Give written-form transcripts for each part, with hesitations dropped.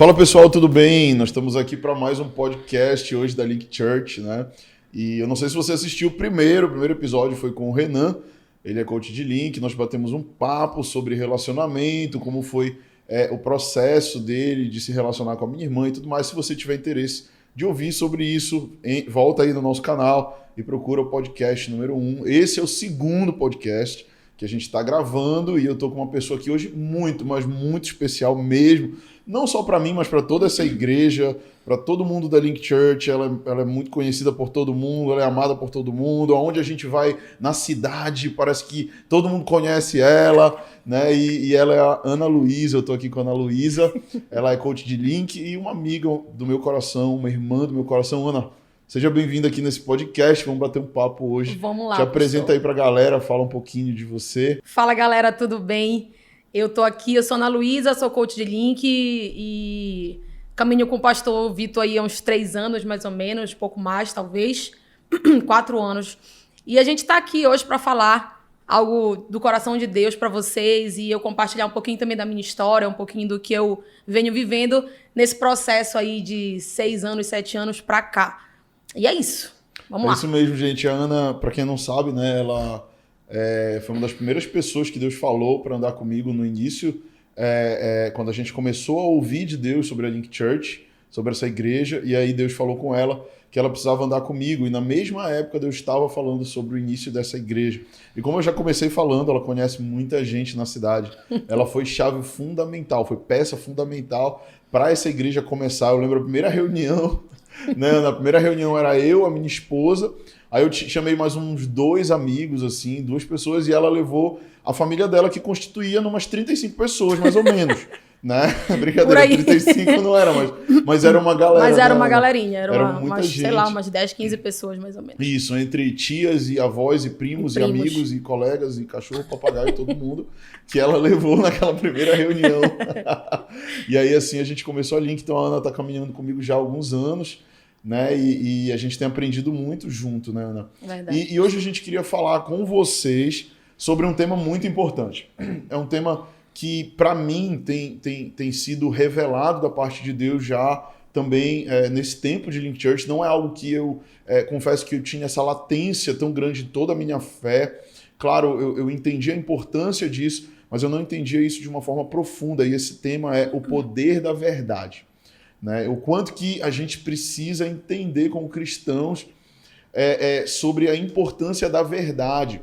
Fala pessoal, tudo bem? Nós estamos aqui para mais um podcast hoje da Link Church, né? E eu não sei se você assistiu o primeiro episódio foi com o Renan, ele é coach de Link, nós batemos um papo sobre relacionamento, como foi o processo dele de se relacionar com a minha irmã e tudo mais. Se você tiver interesse de ouvir sobre isso, volta aí no nosso canal e procura o podcast número 1. Esse é o segundo podcast que a gente está gravando e eu estou com uma pessoa aqui hoje muito, mas muito especial mesmo. Não só para mim, mas para toda essa igreja, para todo mundo da Link Church. Ela é muito conhecida por todo mundo, ela é amada por todo mundo. Aonde a gente vai na cidade, parece que todo mundo conhece ela, né? E ela é a Ana Luísa, eu estou aqui com a Ana Luísa. Ela é coach de Link e uma amiga do meu coração, uma irmã do meu coração. Ana, seja bem-vinda aqui nesse podcast, vamos bater um papo hoje. Vamos lá, Te apresenta aí pra galera, fala um pouquinho de você. Fala, galera, tudo bem? Eu tô aqui, eu sou Ana Luísa, sou coach de Link e caminho com o pastor Vitor aí há uns 3 anos, mais ou menos, pouco mais, talvez, 4 anos. E a gente tá aqui hoje para falar algo do coração de Deus para vocês e eu compartilhar um pouquinho também da minha história, um pouquinho do que eu venho vivendo nesse processo aí de 6 anos, 7 anos para cá. E é isso. Vamos lá. É isso mesmo, gente. A Ana, para quem não sabe, né, ela foi uma das primeiras pessoas que Deus falou para andar comigo no início, quando a gente começou a ouvir de Deus sobre a Link Church, sobre essa igreja, e aí Deus falou com ela que ela precisava andar comigo. E na mesma época Deus estava falando sobre o início dessa igreja. E como eu já comecei falando, ela conhece muita gente na cidade. Ela foi chave fundamental, foi peça fundamental para essa igreja começar. Eu lembro a primeira reunião, né? Na primeira reunião era eu, a minha esposa, aí eu chamei mais uns 2 amigos, assim, 2 pessoas, e ela levou a família dela, que constituía umas 35 pessoas, mais ou menos, né? Brincadeira, 35 não era, mas era uma galera. Mas era né? uma galerinha, era muita umas, gente. sei lá, umas 10, 15 pessoas, mais ou menos. Isso, entre tias e avós e primos e amigos e colegas e cachorro, papagaio e todo mundo, que ela levou naquela primeira reunião. E aí, assim, a gente começou a Link, então a Ana está caminhando comigo já há alguns anos, né? E a gente tem aprendido muito junto, né, Ana? Verdade. E hoje a gente queria falar com vocês sobre um tema muito importante. É um tema que, para mim, tem sido revelado da parte de Deus já também nesse tempo de Link Church. Não é algo que eu confesso que eu tinha essa latência tão grande em toda a minha fé. Claro, eu entendi a importância disso, mas eu não entendia isso de uma forma profunda. E esse tema é o poder da verdade. Né? O quanto que a gente precisa entender como cristãos sobre a importância da verdade.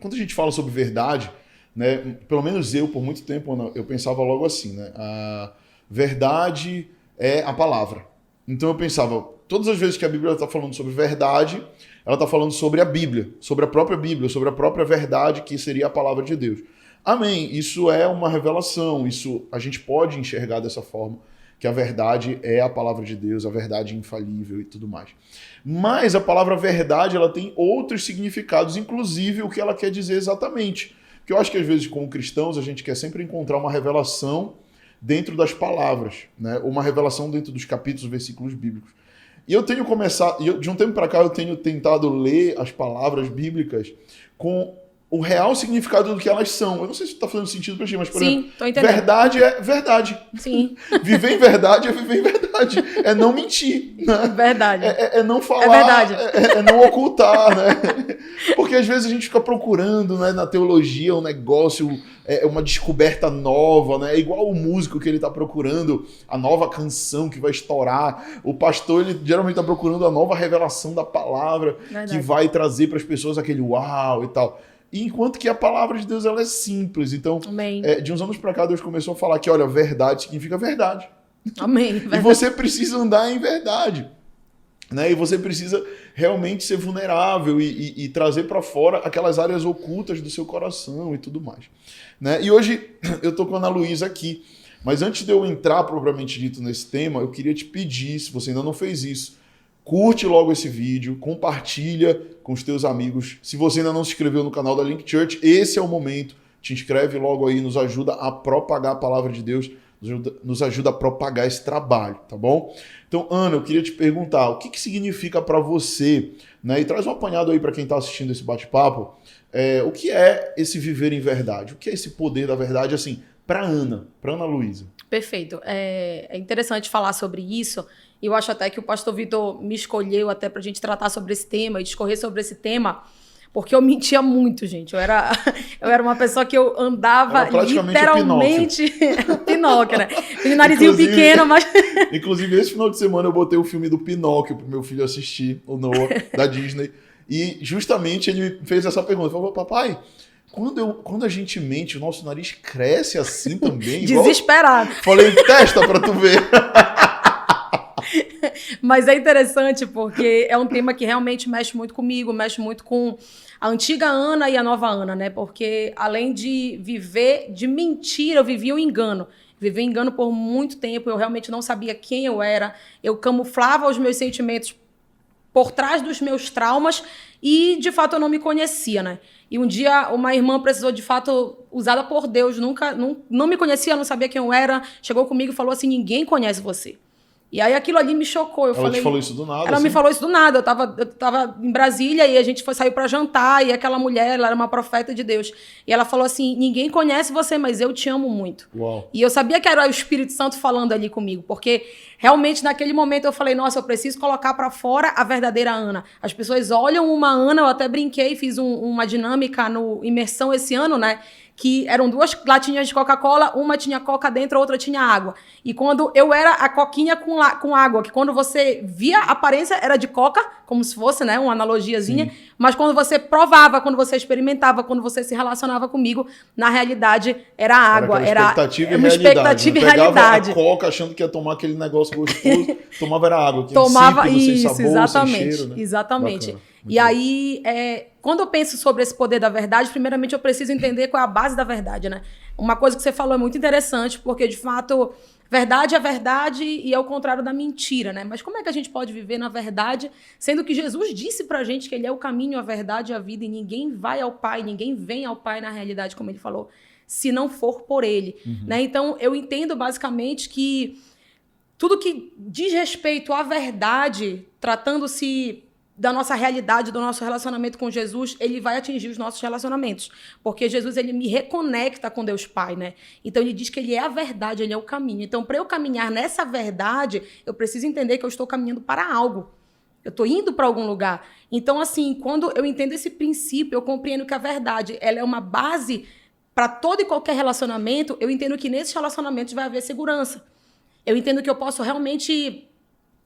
Quando a gente fala sobre verdade, né, pelo menos eu, por muito tempo, eu pensava logo assim, né? A verdade é a palavra. Então eu pensava, todas as vezes que a Bíblia está falando sobre verdade, ela está falando sobre a Bíblia, sobre a própria verdade, que seria a palavra de Deus. Amém. Isso é uma revelação, isso a gente pode enxergar dessa forma, que a verdade é a palavra de Deus, a verdade infalível e tudo mais. Mas a palavra verdade, ela tem outros significados, inclusive o que ela quer dizer exatamente. Porque eu acho que às vezes, como cristãos, a gente quer sempre encontrar uma revelação dentro das palavras, né? Uma revelação dentro dos capítulos, versículos bíblicos. E eu tenho começado, de um tempo para cá, eu tenho tentado ler as palavras bíblicas com o real significado do que elas são. Eu não sei se está fazendo sentido para ti, mas, por exemplo, tô entendendo. Verdade é verdade. Sim. Viver em verdade é viver em verdade. É não mentir. Né? Verdade. É não falar. É verdade. É não ocultar, né? Porque às vezes a gente fica procurando, né, na teologia um negócio, uma descoberta nova, né? É igual o músico que ele está procurando a nova canção que vai estourar. O pastor, ele geralmente está procurando a nova revelação da palavra. Verdade. Que vai trazer para as pessoas aquele uau e tal. E enquanto que a palavra de Deus, ela é simples. Então, de uns anos para cá, Deus começou a falar que, olha, verdade significa verdade. Amém. E você precisa andar em verdade. Né? E você precisa realmente ser vulnerável e trazer para fora aquelas áreas ocultas do seu coração e tudo mais. Né? E hoje eu tô com a Ana Luísa aqui. Mas antes de eu entrar propriamente dito nesse tema, eu queria te pedir, se você ainda não fez isso, curte logo esse vídeo, compartilha com os teus amigos. Se você ainda não se inscreveu no canal da Link Church, esse é o momento. Te inscreve logo aí, nos ajuda a propagar a palavra de Deus, nos ajuda a propagar esse trabalho, tá bom? Então, Ana, eu queria te perguntar, o que significa para você, né? E traz um apanhado aí para quem está assistindo esse bate-papo, o que é esse viver em verdade? O que é esse poder da verdade, assim, para Ana Luísa? Perfeito. É interessante falar sobre isso. Eu acho até que o pastor Vitor me escolheu até para a gente tratar sobre esse tema e discorrer sobre esse tema, porque eu mentia muito, gente. Eu era uma pessoa que eu andava literalmente... o Pinóquio, né? Tem narizinho pequeno, mas... Inclusive, esse final de semana eu botei o filme do Pinóquio pro meu filho assistir, o Noah, da Disney. E justamente ele fez essa pergunta. Ele falou, papai, quando a gente mente, o nosso nariz cresce assim também? Desesperado. Falei, testa pra tu ver. Mas é interessante porque é um tema que realmente mexe muito comigo, mexe muito com a antiga Ana e a nova Ana, né? Porque além de viver de mentira, eu vivia o engano. Vivi o engano por muito tempo, eu realmente não sabia quem eu era, eu camuflava os meus sentimentos por trás dos meus traumas e, de fato, eu não me conhecia, né? E um dia uma irmã precisou, de fato, usada por Deus, não me conhecia, não sabia quem eu era, chegou comigo e falou assim, ninguém conhece você. E aí aquilo ali me chocou. Ela te falou isso do nada? Ela assim? me falou isso do nada. Eu tava em Brasília e a gente saiu para jantar e aquela mulher, ela era uma profeta de Deus. E ela falou assim, ninguém conhece você, mas eu te amo muito. Uau. E eu sabia que era o Espírito Santo falando ali comigo, porque realmente naquele momento eu falei, nossa, eu preciso colocar para fora a verdadeira Ana. As pessoas olham uma Ana, eu até brinquei, fiz uma dinâmica no Imersão esse ano, né? Que eram 2 latinhas de Coca-Cola, uma tinha coca dentro, a outra tinha água. E quando eu era a coquinha com água, que quando você via a aparência era de coca, como se fosse, né, uma analogiazinha, sim. Mas quando você provava, quando você experimentava, quando você se relacionava comigo, na realidade era água. Era uma expectativa e realidade. Pegava a coca achando que ia tomar aquele negócio gostoso, tomava era água. Que tomava insípido, isso, sem sabor, exatamente, sem cheiro, né? Exatamente. Bacana. E aí, quando eu penso sobre esse poder da verdade, primeiramente eu preciso entender qual é a base da verdade, né? Uma coisa que você falou é muito interessante, porque, de fato, verdade é verdade e é o contrário da mentira, né? Mas como é que a gente pode viver na verdade, sendo que Jesus disse pra gente que ele é o caminho, a verdade e a vida, e ninguém vai ao Pai, ninguém vem ao Pai na realidade, como ele falou, se não for por ele, né? Então, eu entendo basicamente que tudo que diz respeito à verdade, tratando-se da nossa realidade, do nosso relacionamento com Jesus, ele vai atingir os nossos relacionamentos. Porque Jesus, ele me reconecta com Deus Pai, né? Então, ele diz que ele é a verdade, ele é o caminho. Então, para eu caminhar nessa verdade, eu preciso entender que eu estou caminhando para algo. Eu estou indo para algum lugar. Então, assim, quando eu entendo esse princípio, eu compreendo que a verdade, ela é uma base para todo e qualquer relacionamento. Eu entendo que nesses relacionamentos vai haver segurança. Eu entendo que eu posso realmente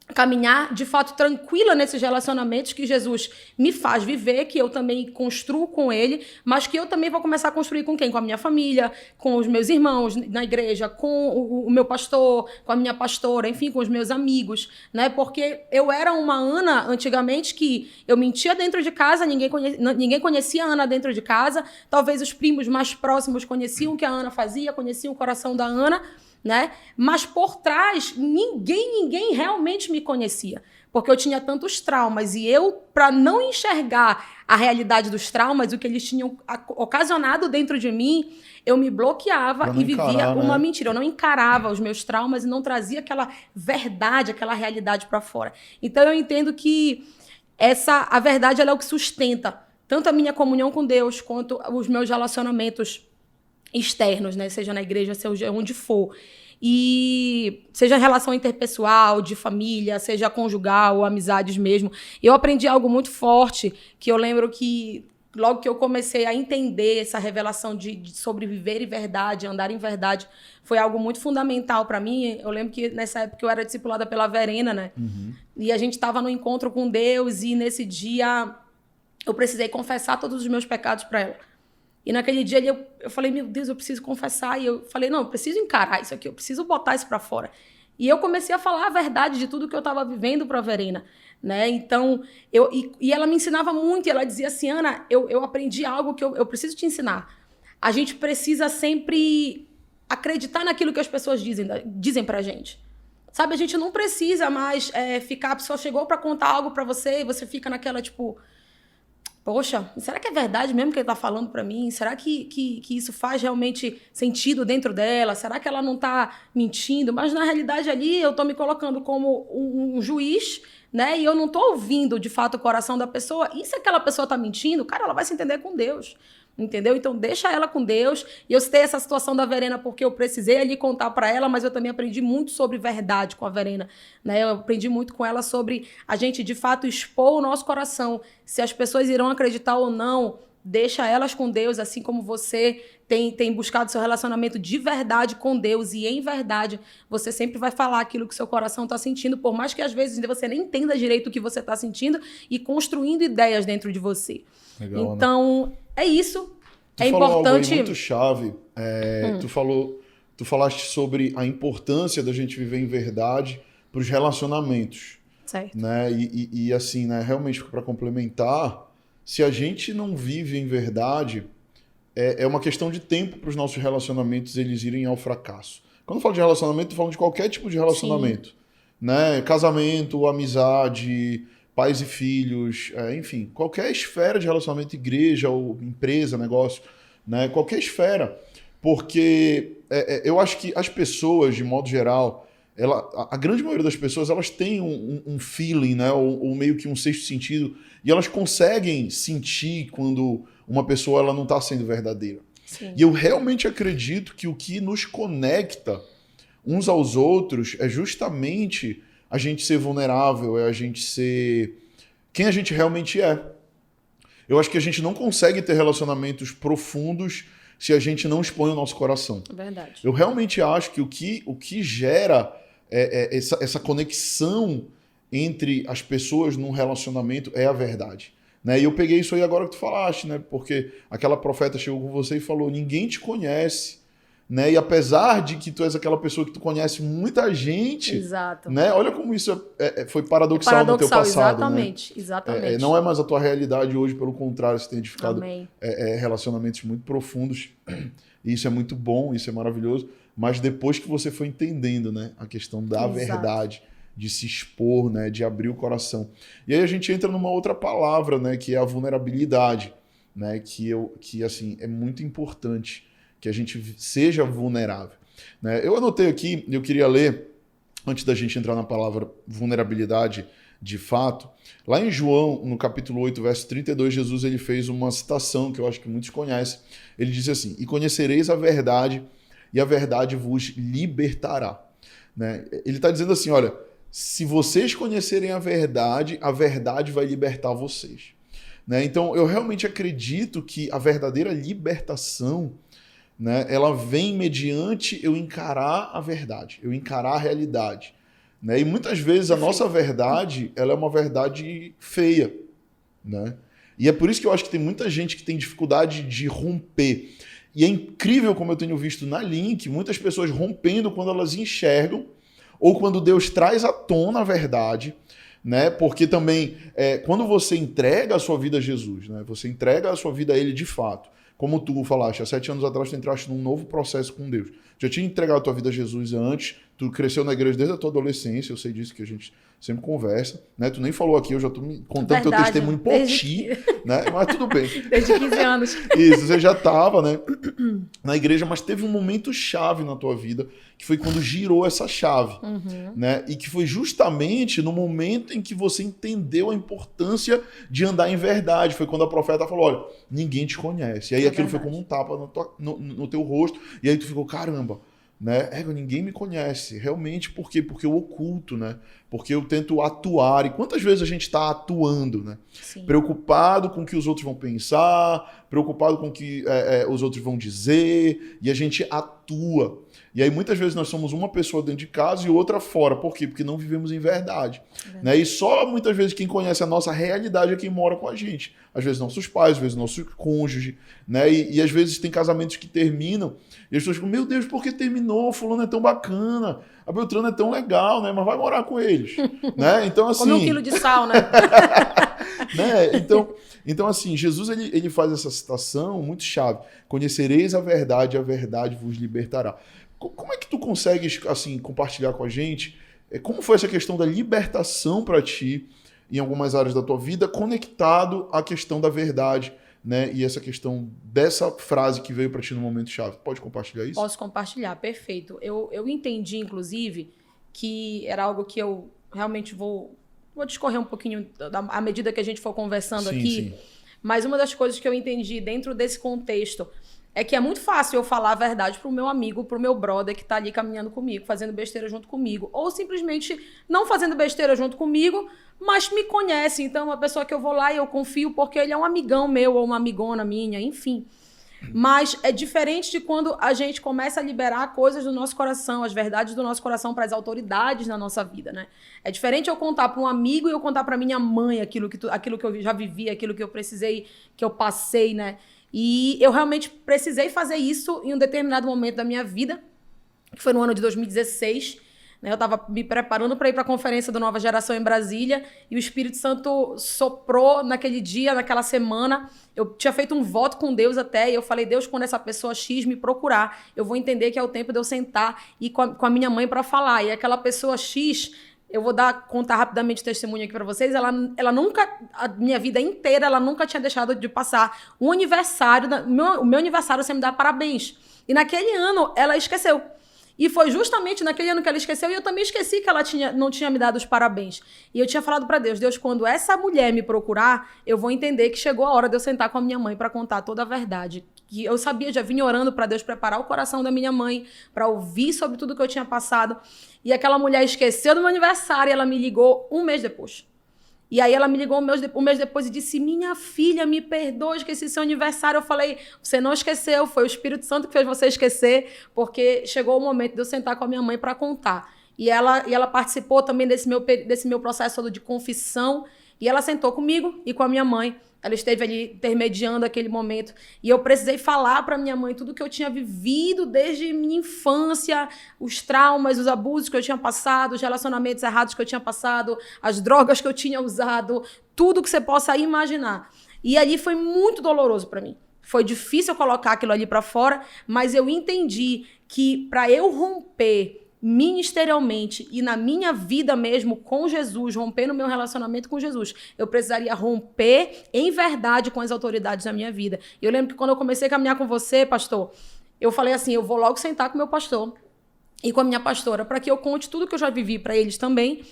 caminhar, de fato, tranquila nesses relacionamentos que Jesus me faz viver, que eu também construo com ele, mas que eu também vou começar a construir com quem? Com a minha família, com os meus irmãos na igreja, com o meu pastor, com a minha pastora, enfim, com os meus amigos, né? Porque eu era uma Ana, antigamente, que eu mentia dentro de casa, ninguém conhecia a Ana dentro de casa, talvez os primos mais próximos conheciam o que a Ana fazia, conheciam o coração da Ana, né? Mas por trás, ninguém realmente me conhecia, porque eu tinha tantos traumas e eu, para não enxergar a realidade dos traumas, o que eles tinham ocasionado dentro de mim, eu me bloqueava e vivia uma mentira. Eu não encarava os meus traumas e não trazia aquela verdade, aquela realidade para fora. Então eu entendo que a verdade ela é o que sustenta tanto a minha comunhão com Deus quanto os meus relacionamentos externos, né? Seja na igreja, seja onde for. E seja relação interpessoal, de família, seja conjugal, amizades mesmo. Eu aprendi algo muito forte, que eu lembro que logo que eu comecei a entender essa revelação de sobreviver em verdade, andar em verdade, foi algo muito fundamental para mim. Eu lembro que nessa época eu era discipulada pela Verena, né? E a gente estava no encontro com Deus e nesse dia eu precisei confessar todos os meus pecados para ela. E naquele dia eu falei, meu Deus, eu preciso confessar. E eu falei, não, eu preciso encarar isso aqui, eu preciso botar isso para fora. E eu comecei a falar a verdade de tudo que eu estava vivendo para a Verena, né? Então, e ela me ensinava muito, e ela dizia assim, Ana, eu aprendi algo que eu preciso te ensinar. A gente precisa sempre acreditar naquilo que as pessoas dizem pra gente. Sabe, a gente não precisa mais ficar, a pessoa chegou para contar algo para você e você fica naquela, tipo... Poxa, será que é verdade mesmo que ele está falando para mim? Será que isso faz realmente sentido dentro dela? Será que ela não está mentindo? Mas, na realidade, ali eu estou me colocando como um juiz, né? E eu não estou ouvindo, de fato, o coração da pessoa. E se aquela pessoa está mentindo, cara, ela vai se entender com Deus. entendeu? Então deixa ela com Deus. E eu citei essa situação da Verena porque eu precisei ali contar para ela, mas eu também aprendi muito sobre verdade com a Verena, né? Eu aprendi muito com ela sobre a gente de fato expor o nosso coração, se as pessoas irão acreditar ou não. Deixa elas com Deus, assim como você tem buscado seu relacionamento de verdade com Deus. E em verdade, você sempre vai falar aquilo que seu coração está sentindo, por mais que às vezes você nem entenda direito o que você está sentindo e construindo ideias dentro de você. Legal, então, é isso. Tu falou algo aí muito chave. Tu falaste sobre a importância da gente viver em verdade para os relacionamentos. Certo. Né? E assim, né, realmente para complementar, se a gente não vive em verdade, é uma questão de tempo para os nossos relacionamentos eles irem ao fracasso. Quando eu falo de relacionamento, eu falo de qualquer tipo de relacionamento. Sim. Né? Casamento, amizade, pais e filhos, enfim, qualquer esfera de relacionamento, igreja ou empresa, negócio, né? Qualquer esfera. Porque eu acho que as pessoas, de modo geral, a grande maioria das pessoas, elas têm um feeling, né? Ou meio que um sexto sentido, e elas conseguem sentir quando uma pessoa ela não está sendo verdadeira. Sim. E eu realmente acredito que o que nos conecta uns aos outros é justamente a gente ser vulnerável, é a gente ser quem a gente realmente é. Eu acho que a gente não consegue ter relacionamentos profundos se a gente não expõe o nosso coração. Verdade. Eu realmente acho que o que gera essa conexão entre as pessoas num relacionamento é a verdade. Né? E eu peguei isso aí agora que tu falaste, né? Porque aquela profeta chegou com você e falou, ninguém te conhece. Né? E apesar de que tu és aquela pessoa que tu conhece muita gente, exato. Né? Olha como isso foi paradoxal no teu passado. Exatamente, né? Exatamente. Não é mais a tua realidade hoje, pelo contrário, você tem edificado relacionamentos muito profundos. E isso é muito bom, isso é maravilhoso. Mas depois que você foi entendendo, né, a questão da verdade, de se expor, né, de abrir o coração. E aí a gente entra numa outra palavra, né, que é a vulnerabilidade, né, que assim, é muito importante que a gente seja vulnerável. Né? Eu anotei aqui, eu queria ler, antes da gente entrar na palavra vulnerabilidade de fato, lá em João, no capítulo 8, verso 32, Jesus ele fez uma citação que eu acho que muitos conhecem. Ele diz assim, e conhecereis a verdade, e a verdade vos libertará. Né? Ele está dizendo assim, olha, se vocês conhecerem a verdade vai libertar vocês. Né? Então, eu realmente acredito que a verdadeira libertação, né, ela vem mediante eu encarar a verdade, eu encarar a realidade. Né? E muitas vezes a nossa verdade ela é uma verdade feia. Né? E é por isso que eu acho que tem muita gente que tem dificuldade de romper. E é incrível como eu tenho visto na Link, muitas pessoas rompendo quando elas enxergam ou quando Deus traz à tona a verdade, né? Porque também, quando você entrega a sua vida a Jesus, né? Você entrega a sua vida a Ele de fato, como tu falaste, há 7 anos atrás tu entraste num novo processo com Deus. Já tinha entregado a tua vida a Jesus antes, tu cresceu na igreja desde a tua adolescência, eu sei disso que a gente sempre conversa, né? Tu nem falou aqui, eu já tô me contando teu testemunho por ti, né? Mas tudo bem. Desde 15 anos. Isso, você já estava, né, na igreja, mas teve um momento chave na tua vida, que foi quando girou essa chave, né? E que foi justamente no momento em que você entendeu a importância de andar em verdade. Foi quando a profeta falou, olha, ninguém te conhece. E aí aquilo foi como um tapa no teu rosto, e aí tu ficou, caramba, né? Ninguém me conhece. Realmente, por quê? Porque eu oculto, né? Porque eu tento atuar. E quantas vezes a gente está atuando, né? Sim. Preocupado com o que os outros vão pensar, preocupado com o que os outros vão dizer, e a gente atua. E aí muitas vezes nós somos uma pessoa dentro de casa e outra fora. Por quê? Porque não vivemos em verdade. Né? E só muitas vezes quem conhece a nossa realidade é quem mora com a gente. Às vezes nossos pais, às vezes nosso cônjuge. Né? E às vezes tem casamentos que terminam e as pessoas ficam, meu Deus, por que terminou? Fulano é tão bacana, a Beltrana é tão legal, né? Mas vai morar com eles. Né? Então, assim... Come 1 quilo de sal, né? Né? Então, assim, Jesus ele faz essa citação muito chave. Conhecereis a verdade vos libertará. Como é que tu consegues, assim, compartilhar com a gente como foi essa questão da libertação para ti em algumas áreas da tua vida, conectado à questão da verdade, né? E essa questão dessa frase que veio para ti no momento chave. Pode compartilhar isso? Posso compartilhar, perfeito. Eu entendi, inclusive, que era algo que eu realmente vou discorrer um pouquinho à medida que a gente for conversando aqui. Sim. Mas uma das coisas que eu entendi dentro desse contexto é que é muito fácil eu falar a verdade pro meu amigo, pro meu brother que tá ali caminhando comigo, fazendo besteira junto comigo. Ou simplesmente não fazendo besteira junto comigo, mas me conhece. Então, é uma pessoa que eu vou lá e eu confio porque ele é um amigão meu ou uma amigona minha, enfim. Mas é diferente de quando a gente começa a liberar coisas do nosso coração, as verdades do nosso coração para as autoridades na nossa vida, né? É diferente eu contar para um amigo e eu contar para minha mãe aquilo que eu já vivi, aquilo que eu precisei, que eu passei, né? E eu realmente precisei fazer isso em um determinado momento da minha vida, que foi no ano de 2016. Né? Eu estava me preparando para ir para a conferência do Nova Geração em Brasília e o Espírito Santo soprou naquele dia, naquela semana. Eu tinha feito um voto com Deus até e eu falei, Deus, quando essa pessoa X me procurar, eu vou entender que é o tempo de eu sentar e com a minha mãe para falar. E aquela pessoa X... Eu vou contar rapidamente o testemunho aqui para vocês. Ela nunca, a minha vida inteira, ela nunca tinha deixado de passar um aniversário, o meu aniversário sem me dar parabéns. E naquele ano, ela esqueceu. E foi justamente naquele ano que ela esqueceu e eu também esqueci que ela não tinha me dado os parabéns. E eu tinha falado para Deus, Deus, quando essa mulher me procurar, eu vou entender que chegou a hora de eu sentar com a minha mãe para contar toda a verdade. Que eu sabia, já vinha orando para Deus preparar o coração da minha mãe, para ouvir sobre tudo que eu tinha passado. E aquela mulher esqueceu do meu aniversário e ela me ligou um mês depois. E aí ela me ligou um mês depois e disse, minha filha, me perdoa, esqueci seu aniversário. Eu falei, você não esqueceu, foi o Espírito Santo que fez você esquecer, porque chegou o momento de eu sentar com a minha mãe para contar. E ela participou também desse meu processo todo de confissão, e ela sentou comigo e com a minha mãe. Ela esteve ali intermediando aquele momento. E eu precisei falar para minha mãe tudo que eu tinha vivido desde minha infância, os traumas, os abusos que eu tinha passado, os relacionamentos errados que eu tinha passado, as drogas que eu tinha usado, tudo que você possa imaginar. E ali foi muito doloroso para mim. Foi difícil colocar aquilo ali para fora, mas eu entendi que para eu romper ministerialmente e na minha vida mesmo com Jesus, romper no meu relacionamento com Jesus, eu precisaria romper em verdade com as autoridades da minha vida. E eu lembro que quando eu comecei a caminhar com você, pastor, eu falei assim, eu vou logo sentar com o meu pastor e com a minha pastora, para que eu conte tudo que eu já vivi para eles também.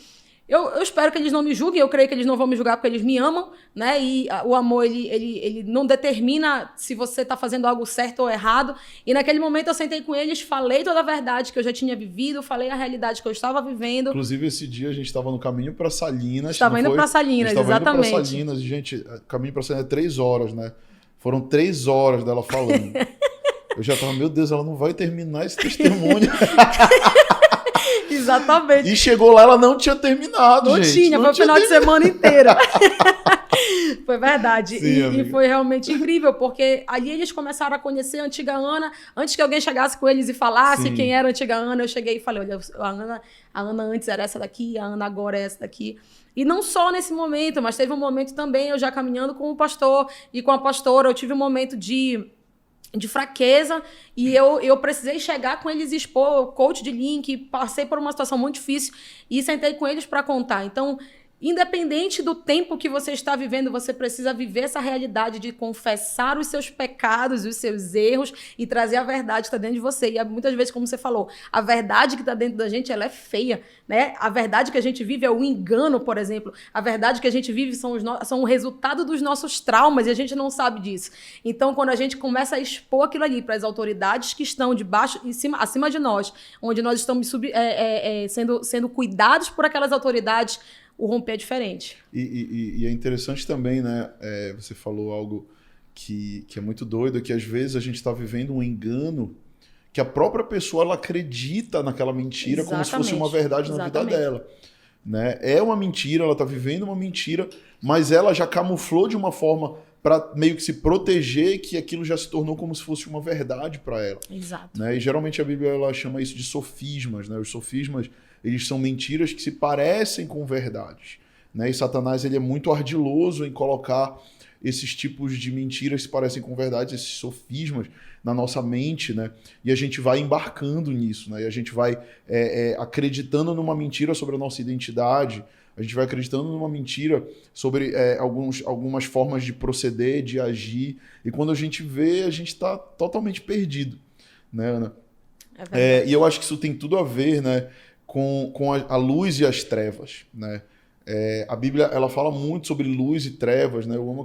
Eu espero que eles não me julguem, eu creio que eles não vão me julgar porque eles me amam, né? E o amor, ele não determina se você está fazendo algo certo ou errado. E naquele momento eu sentei com eles, falei toda a verdade que eu já tinha vivido, falei a realidade que eu estava vivendo. Inclusive, esse dia a gente estava no caminho para Salinas. Estava indo para Salinas, exatamente. Indo para Salinas, gente, caminho para Salinas é 3 horas, né? Foram 3 horas dela falando. Eu já estava, meu Deus, ela não vai terminar esse testemunho. Exatamente. E chegou lá, ela não tinha terminado, não gente. Não foi o final de semana inteiro. Foi verdade. Sim, e foi realmente incrível, porque ali eles começaram a conhecer a antiga Ana. Antes que alguém chegasse com eles e falasse Sim. quem era a antiga Ana, eu cheguei e falei, olha, a Ana antes era essa daqui, a Ana agora é essa daqui. E não só nesse momento, mas teve um momento também, eu já caminhando com o pastor e com a pastora, eu tive um momento de fraqueza, e eu precisei chegar com eles e expor, coach de link, passei por uma situação muito difícil e sentei com eles para contar. Então, independente do tempo que você está vivendo, você precisa viver essa realidade de confessar os seus pecados, os seus erros e trazer a verdade que está dentro de você. E muitas vezes, como você falou, a verdade que está dentro da gente, ela é feia, né? A verdade que a gente vive é o engano, por exemplo. A verdade que a gente vive são o resultado dos nossos traumas e a gente não sabe disso. Então, quando a gente começa a expor aquilo ali para as autoridades que estão debaixo, acima de nós, onde nós estamos sendo cuidados por aquelas autoridades, o romper é diferente. E é interessante também, né? Você falou algo que é muito doido, que às vezes a gente está vivendo um engano que a própria pessoa ela acredita naquela mentira Exatamente. Como se fosse uma verdade na Exatamente. Vida dela. Né? É uma mentira, ela está vivendo uma mentira, mas ela já camuflou de uma forma para meio que se proteger que aquilo já se tornou como se fosse uma verdade para ela. Exato. Né? E geralmente a Bíblia ela chama isso de sofismas. Né? Os sofismas eles são mentiras que se parecem com verdades. Né? E Satanás ele é muito ardiloso em colocar esses tipos de mentiras que se parecem com verdades, esses sofismas na nossa mente, né? E a gente vai embarcando nisso, né? E a gente vai acreditando numa mentira sobre a nossa identidade, a gente vai acreditando numa mentira sobre algumas formas de proceder, de agir, e quando a gente vê, a gente está totalmente perdido, né, Ana? E eu acho que isso tem tudo a ver, né, com a luz e as trevas, né? A Bíblia ela fala muito sobre luz e trevas, né? Eu amo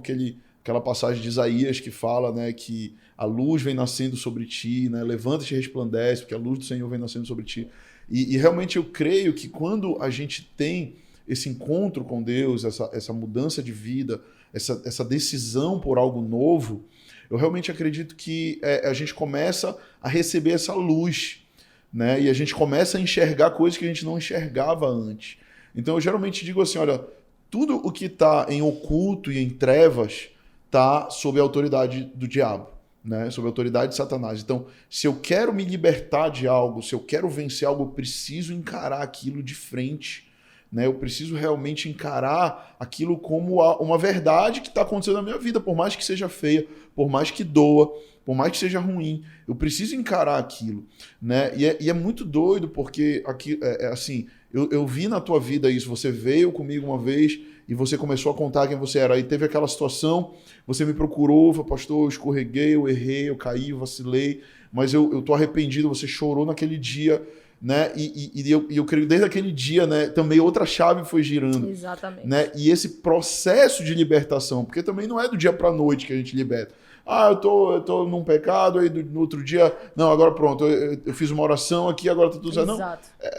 aquela passagem de Isaías que fala, né, que a luz vem nascendo sobre ti, né, levanta-te e resplandece, porque a luz do Senhor vem nascendo sobre ti. E realmente eu creio que quando a gente tem esse encontro com Deus, essa mudança de vida, essa decisão por algo novo, eu realmente acredito que a gente começa a receber essa luz, né? E a gente começa a enxergar coisas que a gente não enxergava antes. Então eu geralmente digo assim, olha, tudo o que está em oculto e em trevas está sob a autoridade do diabo, né? Sob a autoridade de Satanás. Então, se eu quero me libertar de algo, se eu quero vencer algo, eu preciso encarar aquilo de frente. Né? Eu preciso realmente encarar aquilo como uma verdade que está acontecendo na minha vida, por mais que seja feia, por mais que doa, por mais que seja ruim, eu preciso encarar aquilo. Né? E é muito doido, porque aqui, assim, eu vi na tua vida isso, você veio comigo uma vez e você começou a contar quem você era, aí teve aquela situação, você me procurou, falou, pastor, eu escorreguei, eu errei, eu caí, eu vacilei, mas eu tô arrependido, você chorou naquele dia, né? E eu creio que desde aquele dia, né, também outra chave foi girando. Exatamente. Né? E esse processo de libertação, porque também não é do dia para a noite que a gente liberta. Ah, eu tô num pecado, aí no outro dia, não, agora pronto, eu fiz uma oração aqui, agora tá tudo certo. Não,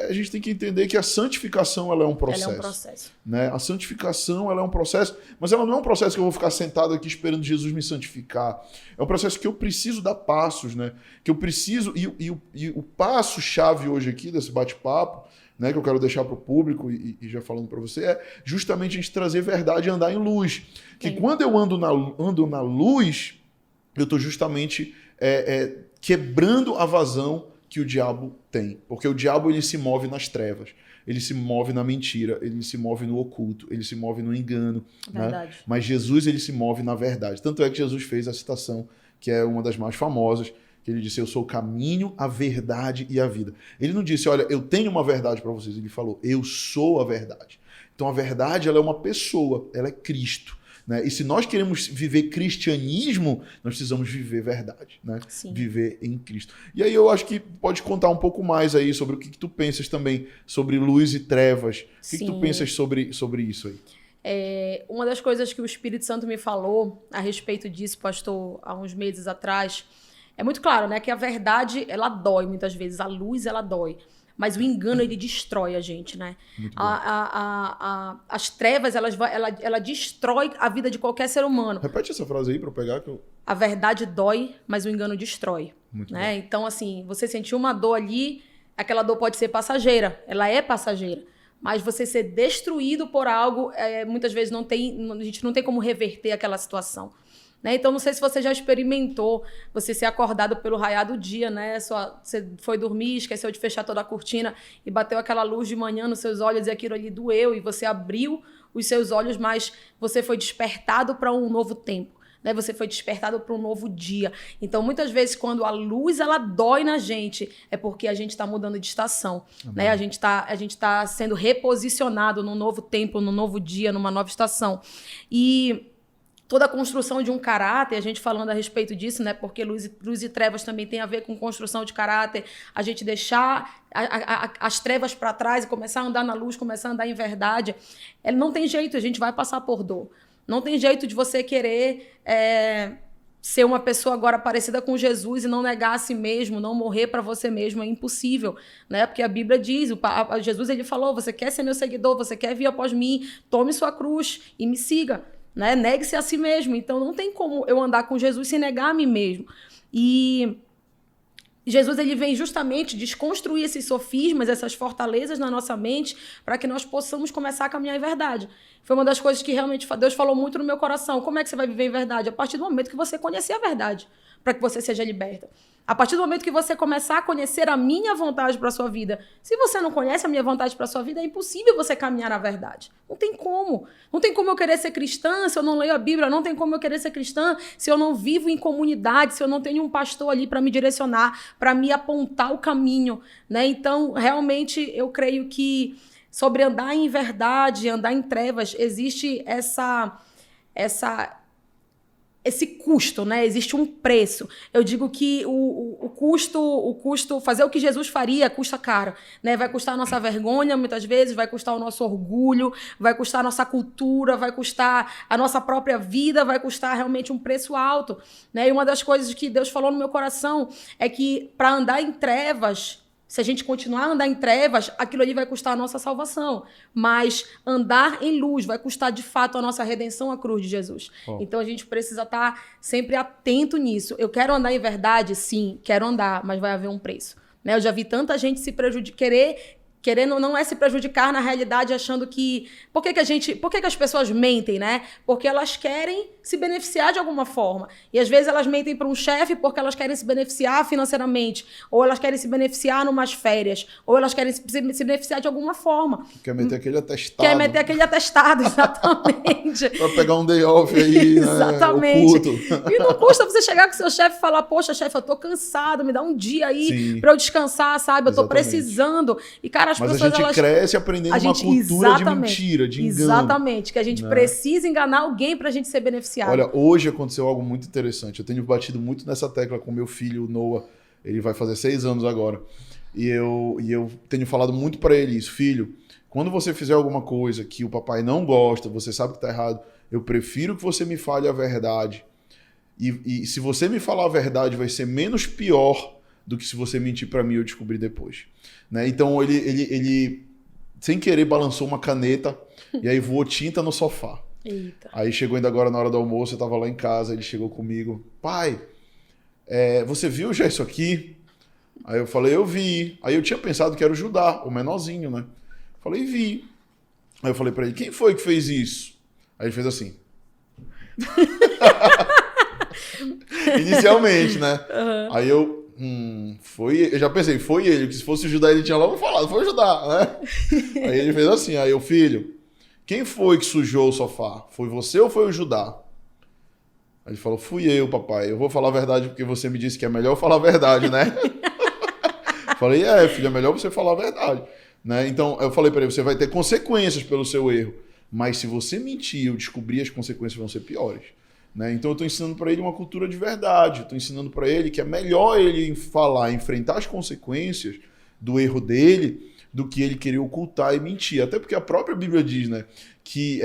a gente tem que entender que a santificação ela é um processo. Ela é um processo. Né? A santificação ela é um processo, mas ela não é um processo que eu vou ficar sentado aqui esperando Jesus me santificar. É um processo que eu preciso dar passos, né? Que eu preciso, e o passo-chave hoje aqui desse bate-papo, né, que eu quero deixar para o público e já falando para você, é justamente a gente trazer verdade e andar em luz. Que quando eu ando na luz, eu estou justamente quebrando a vazão que o diabo tem. Porque o diabo ele se move nas trevas, ele se move na mentira, ele se move no oculto, ele se move no engano. Né? Mas Jesus ele se move na verdade. Tanto é que Jesus fez a citação, que é uma das mais famosas, que ele disse, eu sou o caminho, a verdade e a vida. Ele não disse, olha, eu tenho uma verdade para vocês. Ele falou, eu sou a verdade. Então a verdade ela é uma pessoa, ela é Cristo. Né? E se nós queremos viver cristianismo, nós precisamos viver verdade, né? Viver em Cristo. E aí eu acho que pode contar um pouco mais aí sobre o que tu pensas também sobre luz e trevas. O que tu pensas sobre isso aí? Uma das coisas que o Espírito Santo me falou a respeito disso, pastor, há uns meses atrás, é muito claro, né, que a verdade, ela dói muitas vezes, a luz, ela dói. Mas o engano, ele destrói a gente, né? As trevas, ela destrói a vida de qualquer ser humano. Repete essa frase aí para eu pegar. A verdade dói, mas o engano destrói. Muito né? Bom. Então, assim, você sentiu uma dor ali, aquela dor pode ser passageira. Ela é passageira. Mas você ser destruído por algo, muitas vezes a gente não tem como reverter aquela situação. Né? Então, não sei se você já experimentou você ser acordado pelo raiar do dia, né? Você foi dormir, esqueceu de fechar toda a cortina e bateu aquela luz de manhã nos seus olhos e aquilo ali doeu e você abriu os seus olhos, mas você foi despertado para um novo tempo. Né? Você foi despertado para um novo dia. Então, muitas vezes, quando a luz ela dói na gente, é porque a gente está mudando de estação. Né? A gente tá sendo reposicionado num novo tempo, num novo dia, numa nova estação. E toda a construção de um caráter, a gente falando a respeito disso, né? Porque luz e trevas também tem a ver com construção de caráter, a gente deixar as trevas para trás e começar a andar na luz, começar a andar em verdade. Não tem jeito, a gente vai passar por dor. Não tem jeito de você querer ser uma pessoa agora parecida com Jesus e não negar a si mesmo, não morrer para você mesmo, é impossível, né? Porque a Bíblia diz, Jesus ele falou, você quer ser meu seguidor, você quer vir após mim, tome sua cruz e me siga. Né? Negue-se a si mesmo. Então, não tem como eu andar com Jesus sem negar a mim mesmo. E Jesus ele vem justamente desconstruir esses sofismas, essas fortalezas na nossa mente, para que nós possamos começar a caminhar em verdade. Foi uma das coisas que realmente Deus falou muito no meu coração. Como é que você vai viver em verdade? A partir do momento que você conhecer a verdade, para que você seja liberta. A partir do momento que você começar a conhecer a minha vontade para a sua vida. Se você não conhece a minha vontade para a sua vida, é impossível você caminhar na verdade. Não tem como. Não tem como eu querer ser cristã se eu não leio a Bíblia. Não tem como eu querer ser cristã se eu não vivo em comunidade, se eu não tenho um pastor ali para me direcionar, para me apontar o caminho. Né? Então, realmente, eu creio que sobre andar em verdade, andar em trevas, existe essa esse custo, né? Existe um preço. Eu digo que o custo, fazer o que Jesus faria custa caro, né? Vai custar a nossa vergonha, muitas vezes, vai custar o nosso orgulho, vai custar a nossa cultura, vai custar a nossa própria vida, vai custar realmente um preço alto, né? E uma das coisas que Deus falou no meu coração é que para andar em trevas, se a gente continuar a andar em trevas, aquilo ali vai custar a nossa salvação. Mas andar em luz vai custar, de fato, a nossa redenção à cruz de Jesus. Então, a gente precisa estar sempre atento nisso. Eu quero andar em verdade? Sim, quero andar, mas vai haver um preço. Né? Eu já vi tanta gente se prejudicar, querendo não é se prejudicar na realidade, achando que... Por que as pessoas mentem, né? Porque elas querem se beneficiar de alguma forma. E às vezes elas mentem para um chefe porque elas querem se beneficiar financeiramente, ou elas querem se beneficiar numas férias, ou elas querem se beneficiar de alguma forma. Quer meter aquele atestado. Quer meter aquele atestado, exatamente. Pra pegar um day off aí, exatamente. Oculto. E não custa você chegar com seu chefe e falar, poxa, chefe, eu tô cansado, me dá um dia aí para eu descansar, sabe? Eu tô precisando. E, cara, as Mas pessoas, a gente cresce aprendendo uma cultura de mentira, de engano. Exatamente, que a gente precisa enganar alguém pra gente ser beneficiado. Olha, hoje aconteceu algo muito interessante. Eu tenho batido muito nessa tecla com meu filho, o Noah. Ele vai fazer 6 anos agora. E eu tenho falado muito pra ele isso. Filho, quando você fizer alguma coisa que o papai não gosta, você sabe que tá errado, eu prefiro que você me fale a verdade. E se você me falar a verdade, vai ser menos pior do que se você mentir pra mim e eu descobrir depois. Né? Então ele, sem querer, balançou uma caneta e aí voou tinta no sofá. Eita. Aí chegou ainda agora na hora do almoço, eu tava lá em casa, ele chegou comigo. Pai, você viu já isso aqui? Aí eu falei, eu vi. Aí eu tinha pensado que era o Judá, o menorzinho, né? Falei, vi. Aí eu falei pra ele, quem foi que fez isso? Aí ele fez assim. Inicialmente, né? Uhum. Aí eu... eu já pensei, foi ele, que se fosse o Judá ele tinha logo falado, foi o Judá, né? Aí ele fez assim, aí eu, filho, quem foi que sujou o sofá? Foi você ou foi o Judá? Aí ele falou, fui eu, papai, eu vou falar a verdade porque você me disse que é melhor eu falar a verdade, né? Falei, filho, é melhor você falar a verdade, né? Então eu falei pra ele, você vai ter consequências pelo seu erro, mas se você mentir, eu descobrir, as consequências vão ser piores. Né? Então eu estou ensinando para ele uma cultura de verdade, estou ensinando para ele que é melhor ele falar, enfrentar as consequências do erro dele do que ele querer ocultar e mentir. Até porque a própria Bíblia diz, né, que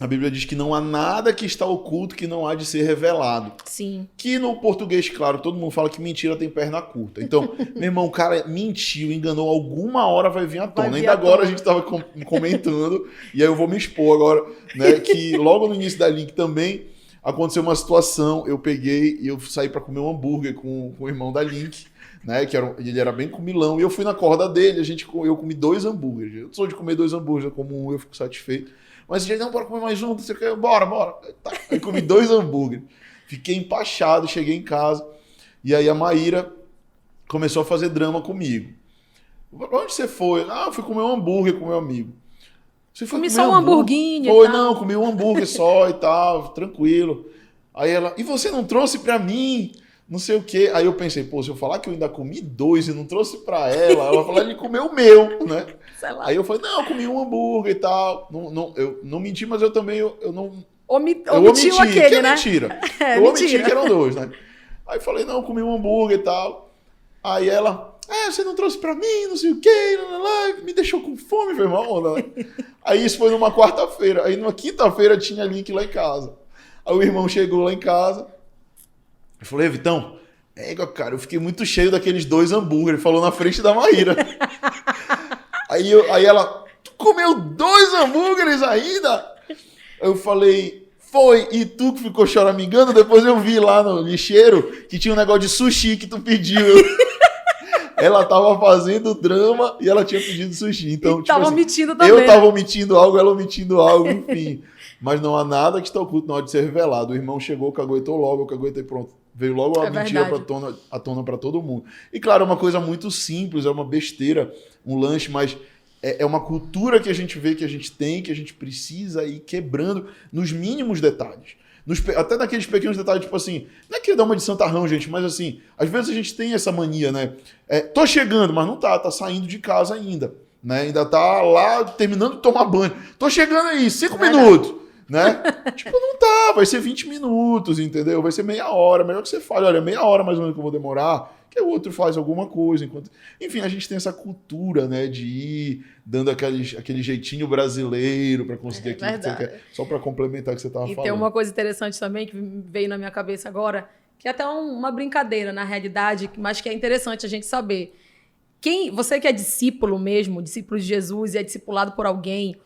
a Bíblia diz que não há nada que está oculto que não há de ser revelado. Sim. Que no português, claro, todo mundo fala que mentira tem perna curta. Então, meu irmão, o cara mentiu, enganou, alguma hora vai vir à tona. Ainda agora a gente estava comentando, e aí eu vou me expor agora, né, que logo no início da Link também aconteceu uma situação, eu peguei e eu saí para comer um hambúrguer com o irmão da Link, né, ele era bem comilão, e eu fui na corda dele, eu comi 2 hambúrgueres. Eu sou de comer 2 hambúrgueres, como um eu fico satisfeito. Mas ele não, bora comer mais um, você quer? Bora. Tá. Aí comi 2 hambúrgueres. Fiquei empachado, cheguei em casa. E aí a Maíra começou a fazer drama comigo. Pra onde você foi? Eu fui comer um hambúrguer com meu amigo. Você foi comer só um hamburguinho? Foi, não, comi um hambúrguer só e tal, tranquilo. Aí ela, e você não trouxe pra mim? Não sei o quê. Aí eu pensei, se eu falar que eu ainda comi 2 e não trouxe pra ela vai falar, ele comeu o meu, né? Aí eu falei, não, eu comi um hambúrguer e tal. Eu não menti, mas eu também eu não... Omitiu aquele, que né? Mentira. Eu omiti que eram 2, né? Aí eu falei, não, eu comi um hambúrguer e tal. Aí ela, você não trouxe pra mim, não sei o quê, me deixou com fome, foi uma onda, né? Aí isso foi numa quarta-feira. Aí numa quinta-feira tinha Link lá em casa. Aí o irmão chegou lá em casa. Eu falei, Vitão, cara, eu fiquei muito cheio daqueles 2 hambúrgueres. Ele falou na frente da Maíra. Aí ela, tu comeu 2 hambúrgueres ainda? Eu falei, foi, e tu que ficou choramingando? Depois eu vi lá no lixeiro que tinha um negócio de sushi que tu pediu. Ela tava fazendo drama e ela tinha pedido sushi. Então, tava omitindo também. Eu tava omitindo algo, ela omitindo algo, enfim. Mas não há nada que está oculto na hora de ser revelado. O irmão chegou, caguetou logo, eu caguetei, pronto. Veio logo a mentira à tona para todo mundo. E claro, é uma coisa muito simples, é uma besteira, um lanche, mas é uma cultura que a gente vê, que a gente tem, que a gente precisa ir quebrando nos mínimos detalhes. Até naqueles pequenos detalhes, tipo assim, não é que dar uma de santarrão, gente, mas assim, às vezes a gente tem essa mania, né? Tô chegando, mas não tá saindo de casa ainda, né? Ainda tá lá terminando de tomar banho. Tô chegando aí, 5 minutos. né? Tipo, não tá, vai ser 20 minutos, entendeu? Vai ser meia hora, melhor que você fale, olha, meia hora mais ou menos que eu vou demorar, que o outro faz alguma coisa. Enquanto... Enfim, a gente tem essa cultura, né, de ir dando aquele jeitinho brasileiro para conseguir aquilo que você quer. Só para complementar o que você estava falando. E tem uma coisa interessante também que veio na minha cabeça agora, que é até uma brincadeira na realidade, mas que é interessante a gente saber. Você que é discípulo mesmo, discípulo de Jesus e é discipulado por alguém,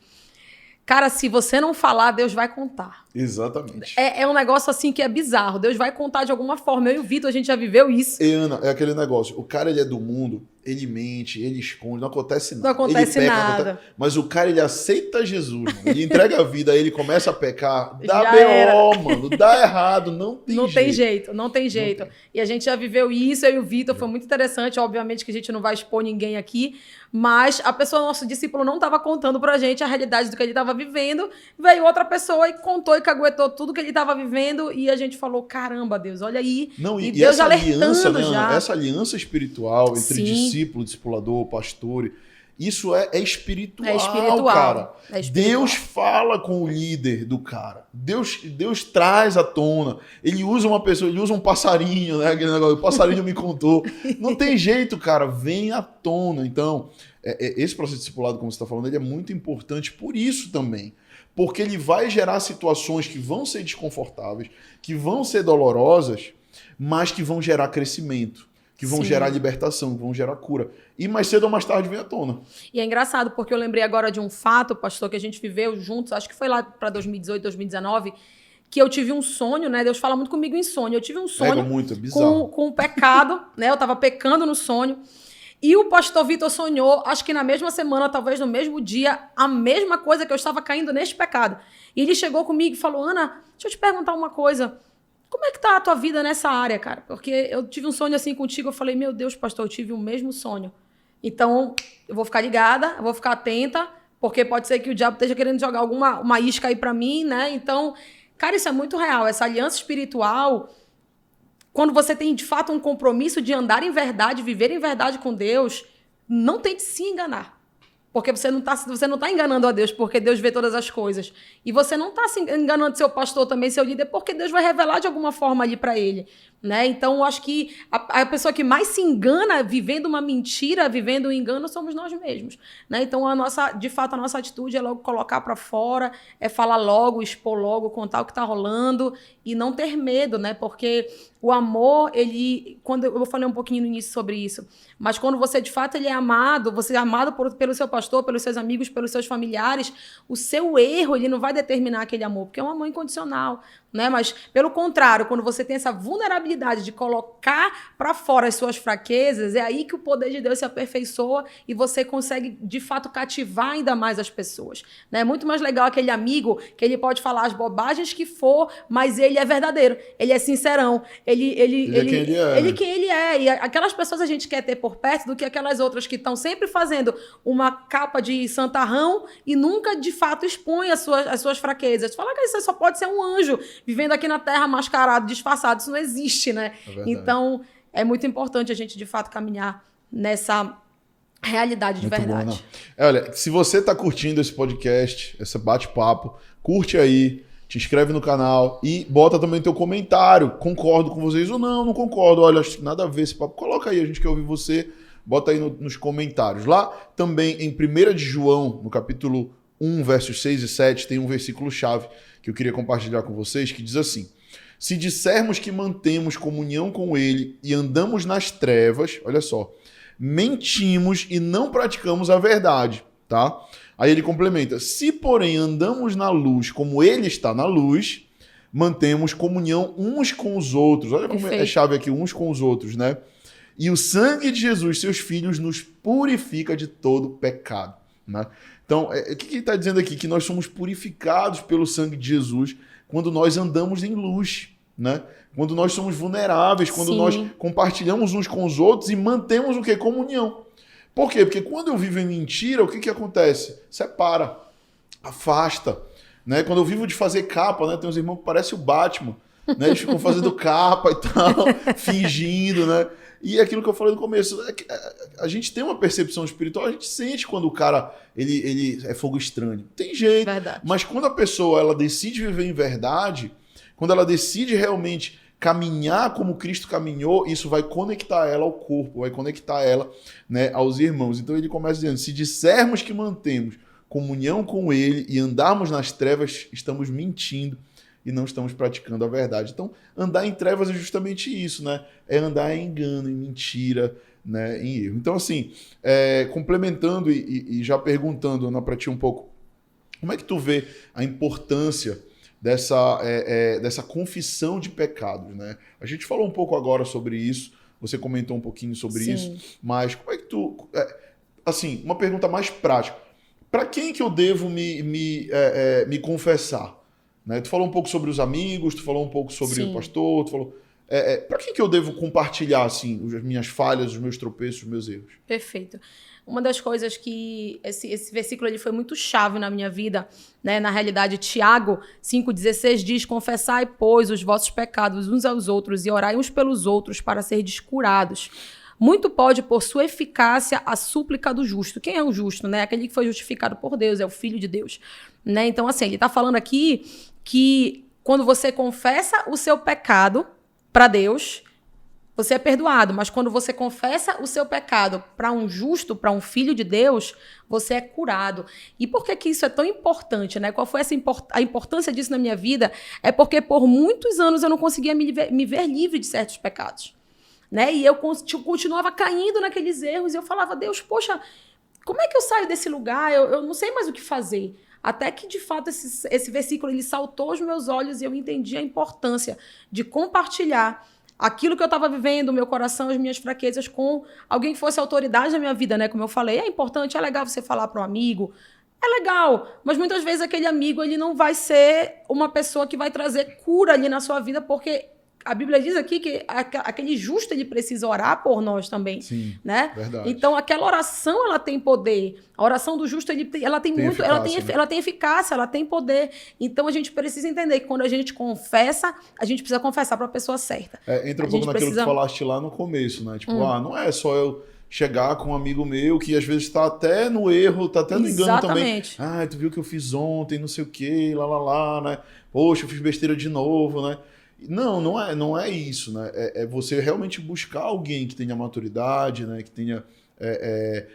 cara, se você não falar, Deus vai contar. Exatamente. É um negócio assim que é bizarro. Deus vai contar de alguma forma. Eu e o Vitor, a gente já viveu isso. E, Ana, é aquele negócio. O cara, ele é do mundo, ele mente, ele esconde, não acontece nada. Não acontece ele peca, nada. Mas o cara, ele aceita Jesus, mano. Ele entrega a vida, aí ele começa a pecar. Dá BO, mano. Dá errado. Não tem jeito. Não tem jeito. E a gente já viveu isso, eu e o Vitor. Foi muito interessante. Obviamente que a gente não vai expor ninguém aqui. Mas a pessoa, nosso discípulo, não estava contando pra gente a realidade do que ele estava vivendo. Veio outra pessoa e contou e caguetou tudo que ele estava vivendo. E a gente falou, caramba, Deus, olha aí. Não, e Deus essa aliança, né, já. essa aliança espiritual entre Sim. discípulo, discipulador, pastor, isso é espiritual, cara. É espiritual. Deus fala com o líder do cara. Deus traz à tona. Ele usa uma pessoa, ele usa um passarinho, né? Aquele negócio, o passarinho me contou. Não tem jeito, cara. Vem à tona. Então, esse processo discipulado, como você está falando, ele é muito importante por isso também. Porque ele vai gerar situações que vão ser desconfortáveis, que vão ser dolorosas, mas que vão gerar crescimento, que vão gerar libertação, que vão gerar cura. E mais cedo ou mais tarde vem à tona. E é engraçado, porque eu lembrei agora de um fato, pastor, que a gente viveu juntos, acho que foi lá para 2018, 2019, que eu tive um sonho, né? Deus fala muito comigo em sonho. Eu tive um sonho muito, é bizarro. com o pecado, né? Eu estava pecando no sonho. E o pastor Vitor sonhou, acho que na mesma semana, talvez no mesmo dia, a mesma coisa que eu estava caindo neste pecado. E ele chegou comigo e falou, Ana, deixa eu te perguntar uma coisa. Como é que tá a tua vida nessa área, cara? Porque eu tive um sonho assim contigo, eu falei, meu Deus, pastor, eu tive o mesmo sonho. Então, eu vou ficar ligada, eu vou ficar atenta, porque pode ser que o diabo esteja querendo jogar uma isca aí pra mim, né? Então, cara, isso é muito real. Essa aliança espiritual, quando você tem, de fato, um compromisso de andar em verdade, viver em verdade com Deus, não tente se enganar. Porque você não tá enganando a Deus, porque Deus vê todas as coisas. E você não está se enganando seu pastor também, seu líder, porque Deus vai revelar de alguma forma ali para ele. Né? Então, eu acho que a pessoa que mais se engana vivendo uma mentira, vivendo um engano, somos nós mesmos. Né? Então, de fato, a nossa atitude é logo colocar para fora, é falar logo, expor logo, contar o que está rolando e não ter medo, né? Porque o amor, eu falei um pouquinho no início sobre isso, mas quando você, de fato, ele é amado, você é amado pelo seu pastor, pelos seus amigos, pelos seus familiares, o seu erro, ele não vai determinar aquele amor, porque é um amor incondicional. Né? Mas, pelo contrário, quando você tem essa vulnerabilidade de colocar para fora as suas fraquezas, é aí que o poder de Deus se aperfeiçoa e você consegue, de fato, cativar ainda mais as pessoas. Né? É muito mais legal aquele amigo que ele pode falar as bobagens que for, mas ele é verdadeiro, ele é sincerão, ele é quem ele é. E aquelas pessoas a gente quer ter por perto do que aquelas outras que estão sempre fazendo uma capa de santarrão e nunca, de fato, expõe as suas fraquezas. Fala que você só pode ser um anjo vivendo aqui na Terra mascarado, disfarçado. Isso não existe, né? Então, é muito importante a gente, de fato, caminhar nessa realidade de verdade. Bom, olha, se você está curtindo esse podcast, esse bate-papo, curte aí, te inscreve no canal e bota também teu comentário. Concordo com vocês ou não concordo. Olha, acho que nada a ver esse papo. Coloca aí, a gente quer ouvir você. Bota aí nos comentários. Lá também em 1 de João, no capítulo 1, versos 6 e 7, tem um versículo-chave que eu queria compartilhar com vocês, que diz assim: se dissermos que mantemos comunhão com ele e andamos nas trevas, olha só, mentimos e não praticamos a verdade, tá? Aí ele complementa: se porém andamos na luz como ele está na luz, mantemos comunhão uns com os outros. Olha como é chave aqui, uns com os outros, né? E o sangue de Jesus, seus filhos, nos purifica de todo pecado, né? Então, o que ele está dizendo aqui? Que nós somos purificados pelo sangue de Jesus quando nós andamos em luz, né? Quando nós somos vulneráveis, quando nós compartilhamos uns com os outros e mantemos o quê? Comunhão. Por quê? Porque quando eu vivo em mentira, o que acontece? Separa, afasta. Né? Quando eu vivo de fazer capa, né? Tem uns irmãos que parecem o Batman, né? Eles ficam fazendo capa e tal, fingindo, né? E aquilo que eu falei no começo, a gente tem uma percepção espiritual, a gente sente quando o cara ele é fogo estranho. Tem jeito. Verdade. Mas quando a pessoa ela decide viver em verdade, quando ela decide realmente caminhar como Cristo caminhou, isso vai conectar ela ao corpo, vai conectar ela, né, aos irmãos. Então ele começa dizendo, se dissermos que mantemos comunhão com ele e andarmos nas trevas, estamos mentindo e não estamos praticando a verdade. Então, andar em trevas é justamente isso, né? É andar em engano, em mentira, né? Em erro. Então, assim, complementando e já perguntando, Ana, para ti um pouco, como é que tu vê a importância dessa confissão de pecados, né? A gente falou um pouco agora sobre isso, você comentou um pouquinho sobre Sim. isso, mas como é que tu... assim, uma pergunta mais prática. Para quem que eu devo me confessar? Né? Tu falou um pouco sobre os amigos, tu falou um pouco sobre Sim. o pastor, tu falou... para quem que eu devo compartilhar assim, as minhas falhas, os meus tropeços, os meus erros? Perfeito. Uma das coisas que esse versículo ele foi muito chave na minha vida, né? Na realidade, Tiago 5,16 diz: confessai, pois, os vossos pecados uns aos outros e orai uns pelos outros para serdes curados. Muito pode, por sua eficácia, a súplica do justo. Quem é o justo, né? Aquele que foi justificado por Deus, é o Filho de Deus. Né? Então, assim, ele está falando aqui que quando você confessa o seu pecado para Deus, você é perdoado. Mas quando você confessa o seu pecado para um justo, para um filho de Deus, você é curado. E por que isso é tão importante, né? Qual foi a importância disso na minha vida? É porque por muitos anos eu não conseguia me ver livre de certos pecados. Né? E eu continuava caindo naqueles erros e eu falava, Deus, poxa, como é que eu saio desse lugar? Eu não sei mais o que fazer. Até que, de fato, esse versículo ele saltou aos meus olhos e eu entendi a importância de compartilhar aquilo que eu estava vivendo, o meu coração, as minhas fraquezas, com alguém que fosse autoridade na minha vida, né? Como eu falei, é importante, é legal você falar para um amigo, é legal, mas muitas vezes aquele amigo ele não vai ser uma pessoa que vai trazer cura ali na sua vida, porque a Bíblia diz aqui que aquele justo ele precisa orar por nós também. Sim, né? verdade. Então aquela oração ela tem poder. A oração do justo ela tem muito, ela tem eficácia, ela tem poder. Então a gente precisa entender que quando a gente confessa, a gente precisa confessar para a pessoa certa. Entra um pouco naquilo que tu falaste lá no começo, né? Tipo, não é só eu chegar com um amigo meu que às vezes está até no erro, está até no engano também. Ah, tu viu o que eu fiz ontem, não sei o quê, né? Poxa, eu fiz besteira de novo, né? Não é isso, né? É você realmente buscar alguém que tenha maturidade, né? Que tenha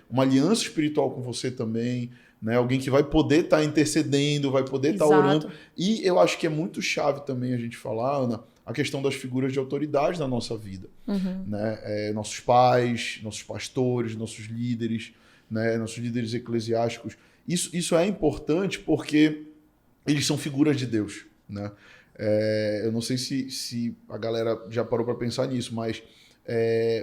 uma aliança espiritual com você também, né? Alguém que vai poder estar intercedendo, vai poder estar orando. E eu acho que é muito chave também a gente falar, Ana, a questão das figuras de autoridade na nossa vida. Né? Nossos pais, nossos pastores, nossos líderes, né? Nossos líderes eclesiásticos. Isso é importante porque eles são figuras de Deus, né? Eu não sei se a galera já parou para pensar nisso, mas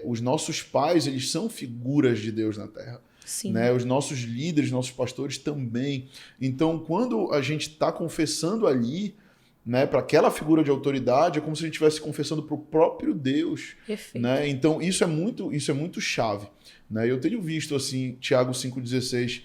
os nossos pais, eles são figuras de Deus na Terra. Sim. Né? Os nossos líderes, nossos pastores também. Então, quando a gente está confessando ali, né, para aquela figura de autoridade, é como se a gente estivesse confessando para o próprio Deus. Perfeito. Né? Então, isso é muito chave. Né? Eu tenho visto, assim, Tiago 5,16,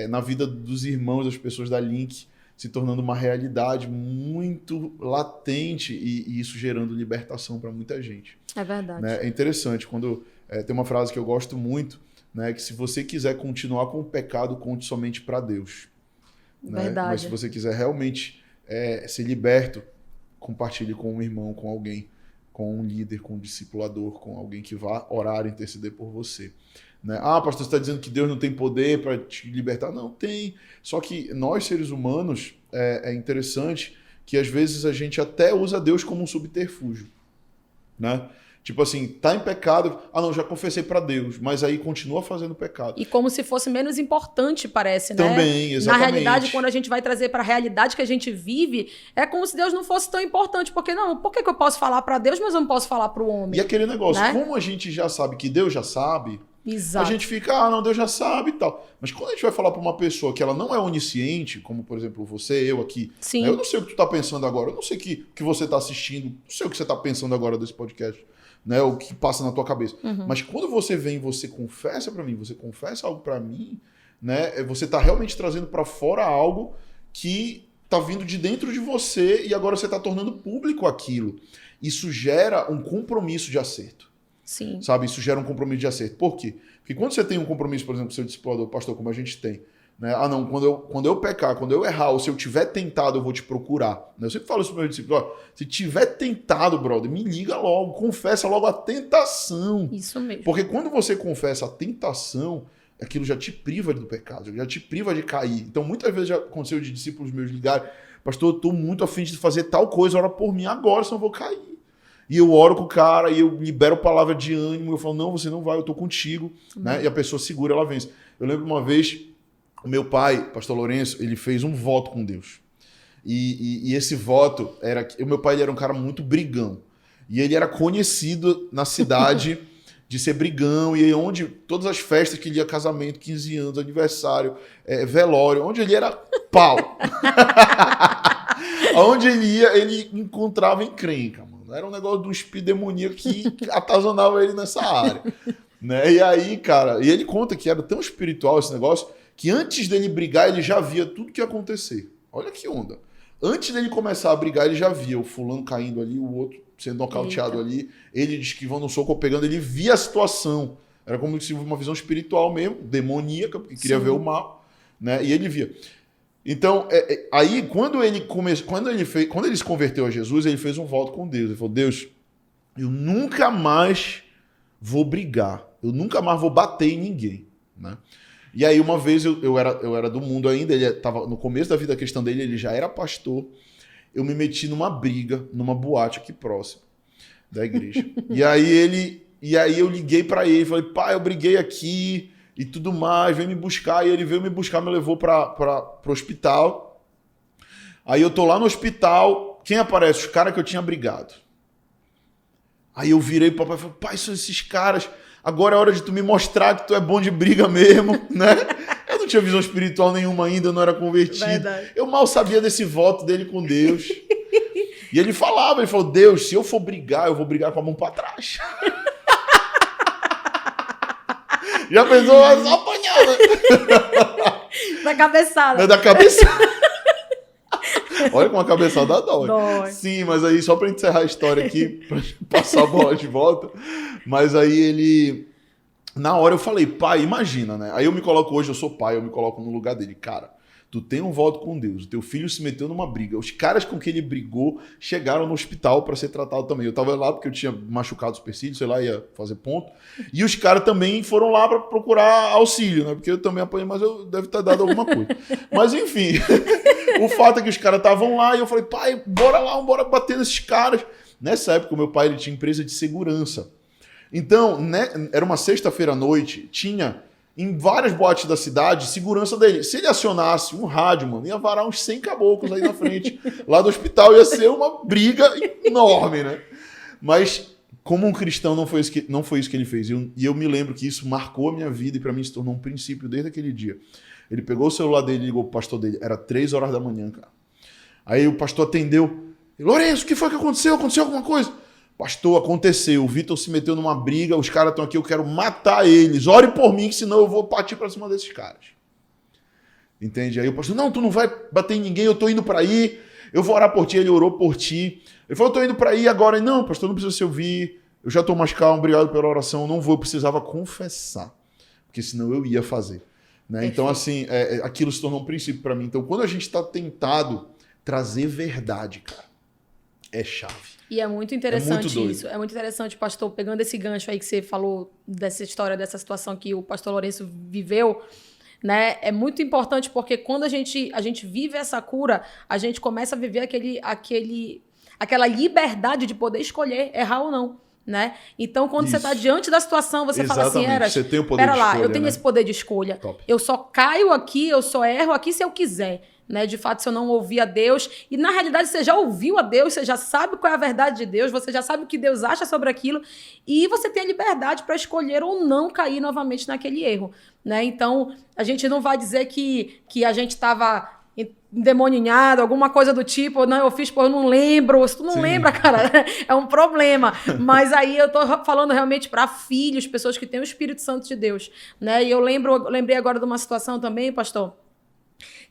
na vida dos irmãos, das pessoas da Link, se tornando uma realidade muito latente e isso gerando libertação para muita gente. É verdade. Né? É interessante, quando tem uma frase que eu gosto muito, né, que se você quiser continuar com o pecado, conte somente para Deus. Né? Verdade. Mas se você quiser realmente ser liberto, compartilhe com um irmão, com alguém, com um líder, com um discipulador, com alguém que vá orar e interceder por você. Né? Pastor, você está dizendo que Deus não tem poder para te libertar? Não, tem. Só que nós, seres humanos, é interessante que às vezes a gente até usa Deus como um subterfúgio. Né? Tipo assim, tá em pecado, não, já confessei para Deus, mas aí continua fazendo pecado. E como se fosse menos importante, parece, né? Também, exatamente. Na realidade, quando a gente vai trazer para a realidade que a gente vive, é como se Deus não fosse tão importante. Porque por que eu posso falar para Deus, mas eu não posso falar para o homem? E aquele negócio, né? Como a gente já sabe que Deus já sabe, Exato. A gente fica, não, Deus já sabe e tal. Mas quando a gente vai falar para uma pessoa que ela não é onisciente, como por exemplo você, eu aqui, Sim. Né, eu não sei o que tu tá pensando agora, eu não sei o que você tá assistindo, não sei o que você tá pensando agora desse podcast, né, o que passa na tua cabeça. Mas quando você vem e você confessa para mim, você confessa algo para mim, né, você tá realmente trazendo para fora algo que tá vindo de dentro de você e agora você tá tornando público aquilo. Isso gera um compromisso de acerto. Sim. Sabe? Isso gera um compromisso de acerto. Por quê? Porque quando você tem um compromisso, por exemplo, com o seu discipulador, pastor, como a gente tem, né? Ah, não, quando eu pecar, quando eu errar, ou se eu tiver tentado, eu vou te procurar. Né? Eu sempre falo isso para o meu discípulo, ó, se tiver tentado, brother, me liga logo, confessa logo a tentação. Isso mesmo. Porque quando você confessa a tentação, aquilo já te priva do pecado, já te priva de cair. Então, muitas vezes já aconteceu de discípulos meus ligarem, pastor, eu estou muito afim de fazer tal coisa, ora por mim agora, senão eu vou cair. E eu oro com o cara, e eu libero palavra de ânimo, eu falo, não, você não vai, eu estou contigo. Né? E a pessoa segura, ela vence. Eu lembro uma vez, o meu pai, pastor Lourenço, ele fez um voto com Deus. E esse voto era... O meu pai ele era um cara muito brigão. E ele era conhecido na cidade de ser brigão. E onde todas as festas que ele ia, casamento, 15 anos, aniversário, velório, onde ele era pau. Onde ele ia, ele encontrava encrenca, mano. Era um negócio de um espírito demoníaco que atazanava ele nessa área. Né? E aí, cara... E ele conta que era tão espiritual esse negócio que antes dele brigar, ele já via tudo que ia acontecer. Olha que onda. Antes dele começar a brigar, ele já via o fulano caindo ali, o outro sendo nocauteado ali, ele esquivando um soco ou pegando, ele via a situação. Era como se fosse uma visão espiritual mesmo, demoníaca, porque queria ver o mal, né? E ele via. Então, aí, quando ele se converteu a Jesus, ele fez um voto com Deus. Ele falou, Deus, eu nunca mais vou brigar, eu nunca mais vou bater em ninguém, né? E aí uma vez eu era do mundo ainda, ele estava no começo da vida, a questão dele, ele já era pastor, eu me meti numa briga, numa boate aqui próximo da igreja. E aí eu liguei para ele, falei, pai, eu briguei aqui e tudo mais, vem me buscar. E ele veio me buscar, me levou para o hospital. Aí eu tô lá no hospital, quem aparece? Os caras que eu tinha brigado. Aí eu virei pro papai e falei, pai, são esses caras... Agora é hora de tu me mostrar que tu é bom de briga mesmo, né? Eu não tinha visão espiritual nenhuma ainda, eu não era convertido. Verdade. Eu mal sabia desse voto dele com Deus. E ele falou, Deus, se eu for brigar, eu vou brigar com a mão pra trás. Já pensou? Só apanhada. Da cabeçada. Da cabeçada. Olha como a cabeçada dói. Dói. Sim, mas aí só para encerrar a história aqui, para passar a bola de volta, mas aí ele... Na hora eu falei, pai, imagina, né? Aí eu me coloco hoje, eu sou pai, eu me coloco no lugar dele. Cara, tu tem um voto com Deus, o teu filho se meteu numa briga. Os caras com quem ele brigou chegaram no hospital para ser tratado também. Eu tava lá porque eu tinha machucado os supercílios, sei lá, ia fazer ponto. E os caras também foram lá para procurar auxílio, né? Porque eu também apanhei, mas eu deve ter dado alguma coisa. Mas enfim, o fato é que os caras estavam lá e eu falei, pai, bora lá, bora bater nesses caras. Nessa época, o meu pai ele tinha empresa de segurança. Então, né, era uma sexta-feira à noite, tinha em várias boates da cidade segurança dele. Se ele acionasse um rádio, mano, ia varar uns 100 caboclos aí na frente, lá do hospital, ia ser uma briga enorme, né? Mas, como um cristão, não foi isso que ele fez. E eu me lembro que isso marcou a minha vida e para mim se tornou um princípio desde aquele dia. Ele pegou o celular dele e ligou pro pastor dele. Era 3 horas da manhã, cara. Aí o pastor atendeu. Lourenço, o que foi que aconteceu? Aconteceu alguma coisa? Pastor, aconteceu. O Vitor se meteu numa briga. Os caras estão aqui, eu quero matar eles. Ore por mim, que senão eu vou partir para cima desses caras. Entende? Aí o pastor, não, tu não vai bater em ninguém, eu tô indo para aí. Eu vou orar por ti. Ele orou por ti. Ele falou, eu tô indo para aí agora. Não, pastor, não precisa se ouvir. Eu já tô mais calmo, obrigado pela oração. Eu não vou, eu precisava confessar. Porque senão eu ia fazer. Né? Então, assim, aquilo se tornou um princípio para mim. Então, quando a gente está tentado trazer verdade, cara, é chave. E é muito interessante muito isso. É muito interessante, pastor, pegando esse gancho aí que você falou dessa história, dessa situação que o pastor Lourenço viveu, né? É muito importante porque quando a gente vive essa cura, a gente começa a viver aquela liberdade de poder escolher errar ou não. Né? Então, quando você está diante da situação, você fala assim, você tem o poder de escolha, eu tenho esse poder de escolha. Top. Eu só caio aqui, eu só erro aqui se eu quiser. Né? De fato, se eu não ouvir a Deus. E, na realidade, você já ouviu a Deus, você já sabe qual é a verdade de Deus, você já sabe o que Deus acha sobre aquilo. E você tem a liberdade para escolher ou não cair novamente naquele erro. Né? Então, a gente não vai dizer que a gente estava endemoninhado, alguma coisa do tipo, não, eu fiz, pô, eu não lembro. Se tu não lembra, cara, é um problema. Mas aí eu tô falando realmente para filhos, pessoas que têm o Espírito Santo de Deus. Né? E eu lembrei agora de uma situação também, pastor,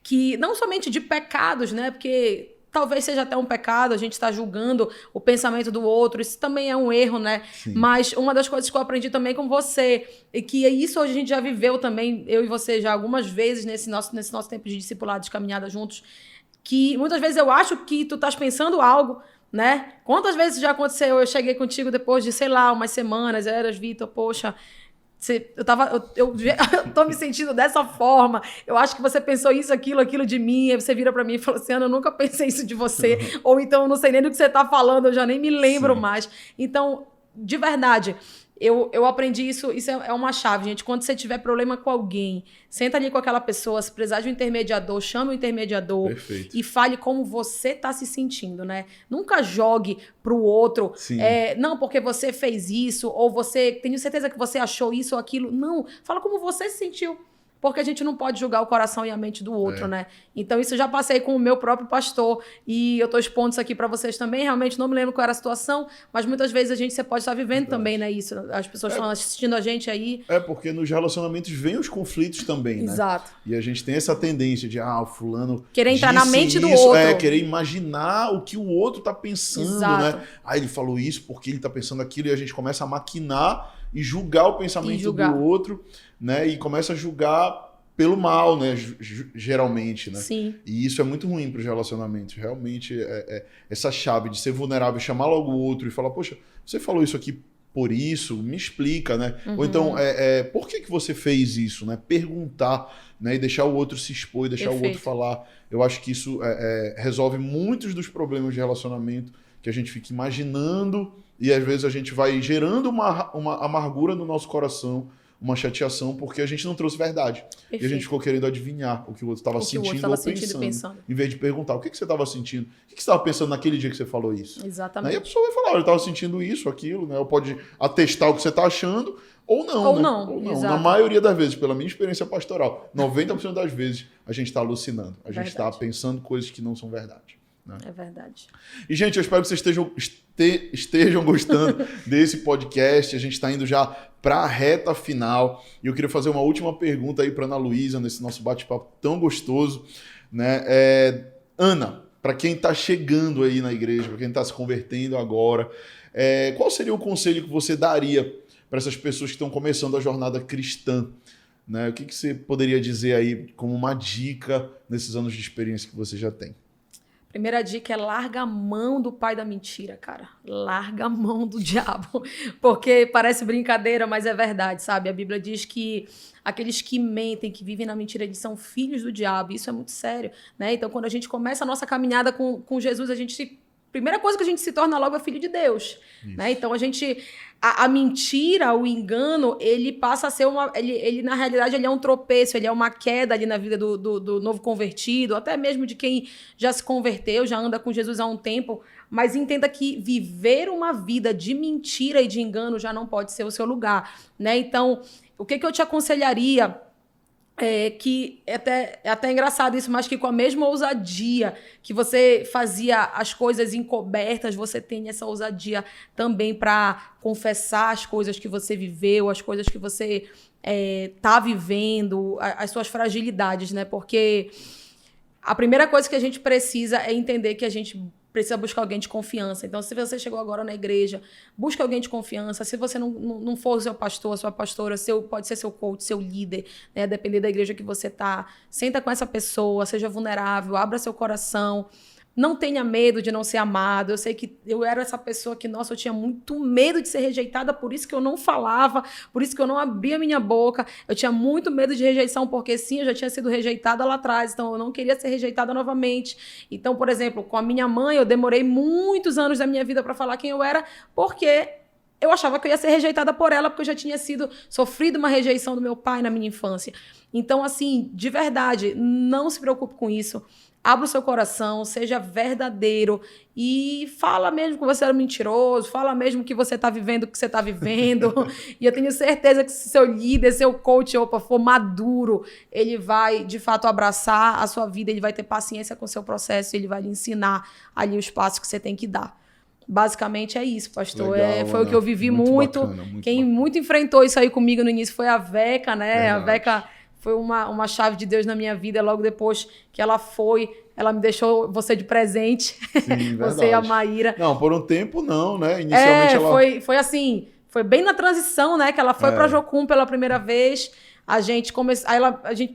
que não somente de pecados, né? Porque talvez seja até um pecado, a gente está julgando o pensamento do outro, isso também é um erro, né? Sim. Mas uma das coisas que eu aprendi também com você, e que isso hoje a gente já viveu também, eu e você já algumas vezes nesse nosso tempo de discipulado, de caminhada juntos, que muitas vezes eu acho que tu estás pensando algo, né? Quantas vezes já aconteceu, eu cheguei contigo depois de, sei lá, umas semanas, Eras, Vitor, poxa... Eu tô me sentindo dessa forma. Eu acho que você pensou isso, aquilo de mim. Aí você vira pra mim e fala assim, Ana, eu nunca pensei isso de você. Ou então, eu não sei nem do que você tá falando, eu já nem me lembro mais. Então, de verdade, eu aprendi isso. Isso é uma chave, gente. Quando você tiver problema com alguém, senta ali com aquela pessoa. Se precisar de um intermediador, chame o intermediador. Perfeito. E fale como você tá se sentindo, né? Nunca jogue pro outro. Não, porque você fez isso, ou você... Tenho certeza que você achou isso ou aquilo. Não, fala como você se sentiu. Porque a gente não pode julgar o coração e a mente do outro, né? Então, isso eu já passei com o meu próprio pastor. E eu tô expondo isso aqui para vocês também. Realmente não me lembro qual era a situação, mas muitas vezes você pode estar vivendo também, né? Isso. As pessoas estão assistindo a gente aí. Porque nos relacionamentos vem os conflitos também, né? Exato. E a gente tem essa tendência de, o fulano... Querer entrar na mente isso, do outro. Querer imaginar o que o outro tá pensando, Exato. né? Ele falou isso porque ele tá pensando aquilo, e a gente começa a maquinar e julgar o pensamento do outro, né? E começa a julgar pelo mal, né? Geralmente, né? Sim. E isso é muito ruim para os relacionamentos. Realmente, essa chave de ser vulnerável, chamar logo o outro e falar, poxa, você falou isso aqui por isso, me explica, né? Ou então, por que você fez isso, né? Perguntar, né? E deixar o outro se expor, e deixar o outro falar. Eu acho que isso resolve muitos dos problemas de relacionamento que a gente fica imaginando, e às vezes a gente vai gerando uma amargura no nosso coração, uma chateação, porque a gente não trouxe verdade. Perfeito. E a gente ficou querendo adivinhar o que o outro estava sentindo ou pensando. Em vez de perguntar, o que você estava sentindo? O que você estava pensando naquele dia que você falou isso? Exatamente. Aí a pessoa vai falar, eu estava sentindo isso, aquilo, né? Ou pode atestar o que você está achando, ou não. Ou né? não. Ou não. Exato. Na maioria das vezes, pela minha experiência pastoral, 90% das vezes a gente está alucinando. A gente está pensando coisas que não são verdade. Né? É verdade. E, gente, eu espero que vocês estejam gostando desse podcast. A gente está indo já para a reta final. E eu queria fazer uma última pergunta aí para Ana Luísa, nesse nosso bate-papo tão gostoso. Né? Ana, para quem está chegando aí na igreja, para quem está se convertendo agora, qual seria o conselho que você daria para essas pessoas que estão começando a jornada cristã? Né? O que você poderia dizer aí como uma dica nesses anos de experiência que você já tem? Primeira dica é larga a mão do pai da mentira, cara. Larga a mão do diabo. Porque parece brincadeira, mas é verdade, sabe? A Bíblia diz que aqueles que mentem, que vivem na mentira, eles são filhos do diabo. Isso é muito sério, né? Então, quando a gente começa a nossa caminhada com Jesus, primeira coisa que a gente se torna logo é filho de Deus. Né? Então, a mentira, o engano, ele passa a ser ele na realidade, ele é um tropeço, ele é uma queda ali na vida do novo convertido, até mesmo de quem já se converteu, já anda com Jesus há um tempo, mas entenda que viver uma vida de mentira e de engano já não pode ser o seu lugar. Né? Então, o que eu te aconselharia... que é até engraçado isso, mas que com a mesma ousadia que você fazia as coisas encobertas, você tem essa ousadia também para confessar as coisas que você viveu, as coisas que você tá vivendo, as suas fragilidades, né? Porque a primeira coisa que a gente precisa é entender que a gente precisa buscar alguém de confiança. Então, se você chegou agora na igreja, busca alguém de confiança. Se você não for o seu pastor, a sua pastora, pode ser seu coach, seu líder, né? Depender da igreja que você tá. Senta com essa pessoa, seja vulnerável, abra seu coração. Não tenha medo de não ser amado. Eu sei que eu era essa pessoa que, nossa, eu tinha muito medo de ser rejeitada, por isso que eu não falava, por isso que eu não abria minha boca. Eu tinha muito medo de rejeição, porque sim, eu já tinha sido rejeitada lá atrás, então eu não queria ser rejeitada novamente. Então, por exemplo, com a minha mãe, eu demorei muitos anos da minha vida para falar quem eu era, porque eu achava que eu ia ser rejeitada por ela, porque eu já tinha sofrido uma rejeição do meu pai na minha infância. Então, assim, de verdade, não se preocupe com isso. Abra o seu coração, seja verdadeiro e fala mesmo que você é mentiroso, fala mesmo que você está vivendo o que você está vivendo. E eu tenho certeza que se seu líder, seu coach, for maduro, ele vai, de fato, abraçar a sua vida, ele vai ter paciência com o seu processo, ele vai lhe ensinar ali os passos que você tem que dar. Basicamente é isso, pastor. Legal, foi o que eu vivi muito. Bacana, Quem bacana. muito enfrentou isso aí comigo no início foi a Veca, né? Verdade. A Veca foi uma chave de Deus na minha vida. Logo depois que ela foi, ela me deixou você de presente. Sim, Você e a verdade. Maíra. Não, por um tempo não, né? Inicialmente ela... Foi assim, foi bem na transição, né? Que ela foi pra Jocum pela primeira vez. A gente começou.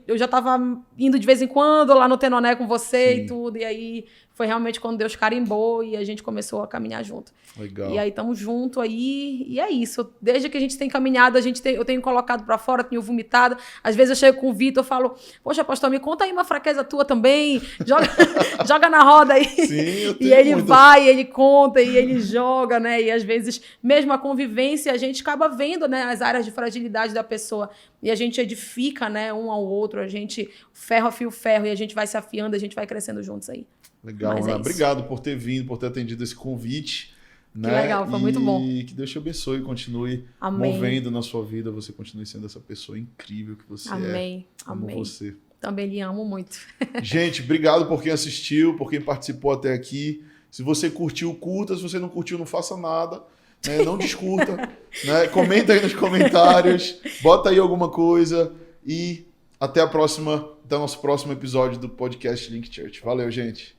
Eu já tava indo de vez em quando lá no Tenoné com você e tudo. E aí foi realmente quando Deus carimbou e a gente começou a caminhar junto. Legal. E aí estamos junto aí. E é isso. Desde que a gente tem caminhado, eu tenho colocado pra fora, tenho vomitado. Às vezes eu chego com o Vitor e falo: poxa, pastor, me conta aí uma fraqueza tua também. Joga na roda aí. Sim, eu tenho E ele muitas. vai, ele conta e ele joga, né? E às vezes, mesmo a convivência, a gente acaba vendo, né, as áreas de fragilidade da pessoa. E a gente edifica, né, um ao outro. A gente ferro afia o ferro e a gente vai se afiando, a gente vai crescendo juntos aí. Legal, Mas Ana. é isso. Obrigado por ter vindo, por ter atendido esse convite. Que legal, foi muito bom. E que Deus te abençoe e continue Amém. movendo na sua vida. Você continue sendo essa pessoa incrível que você é. Amém. Amo Amém. você. Também lhe amo muito. Gente, obrigado por quem assistiu, por quem participou até aqui. Se você curtiu, curta. Se você não curtiu, não faça nada. Né? Não descurta. Né? Comenta aí nos comentários. Bota aí alguma coisa. E até o nosso próximo episódio do podcast Link Church. Valeu, gente.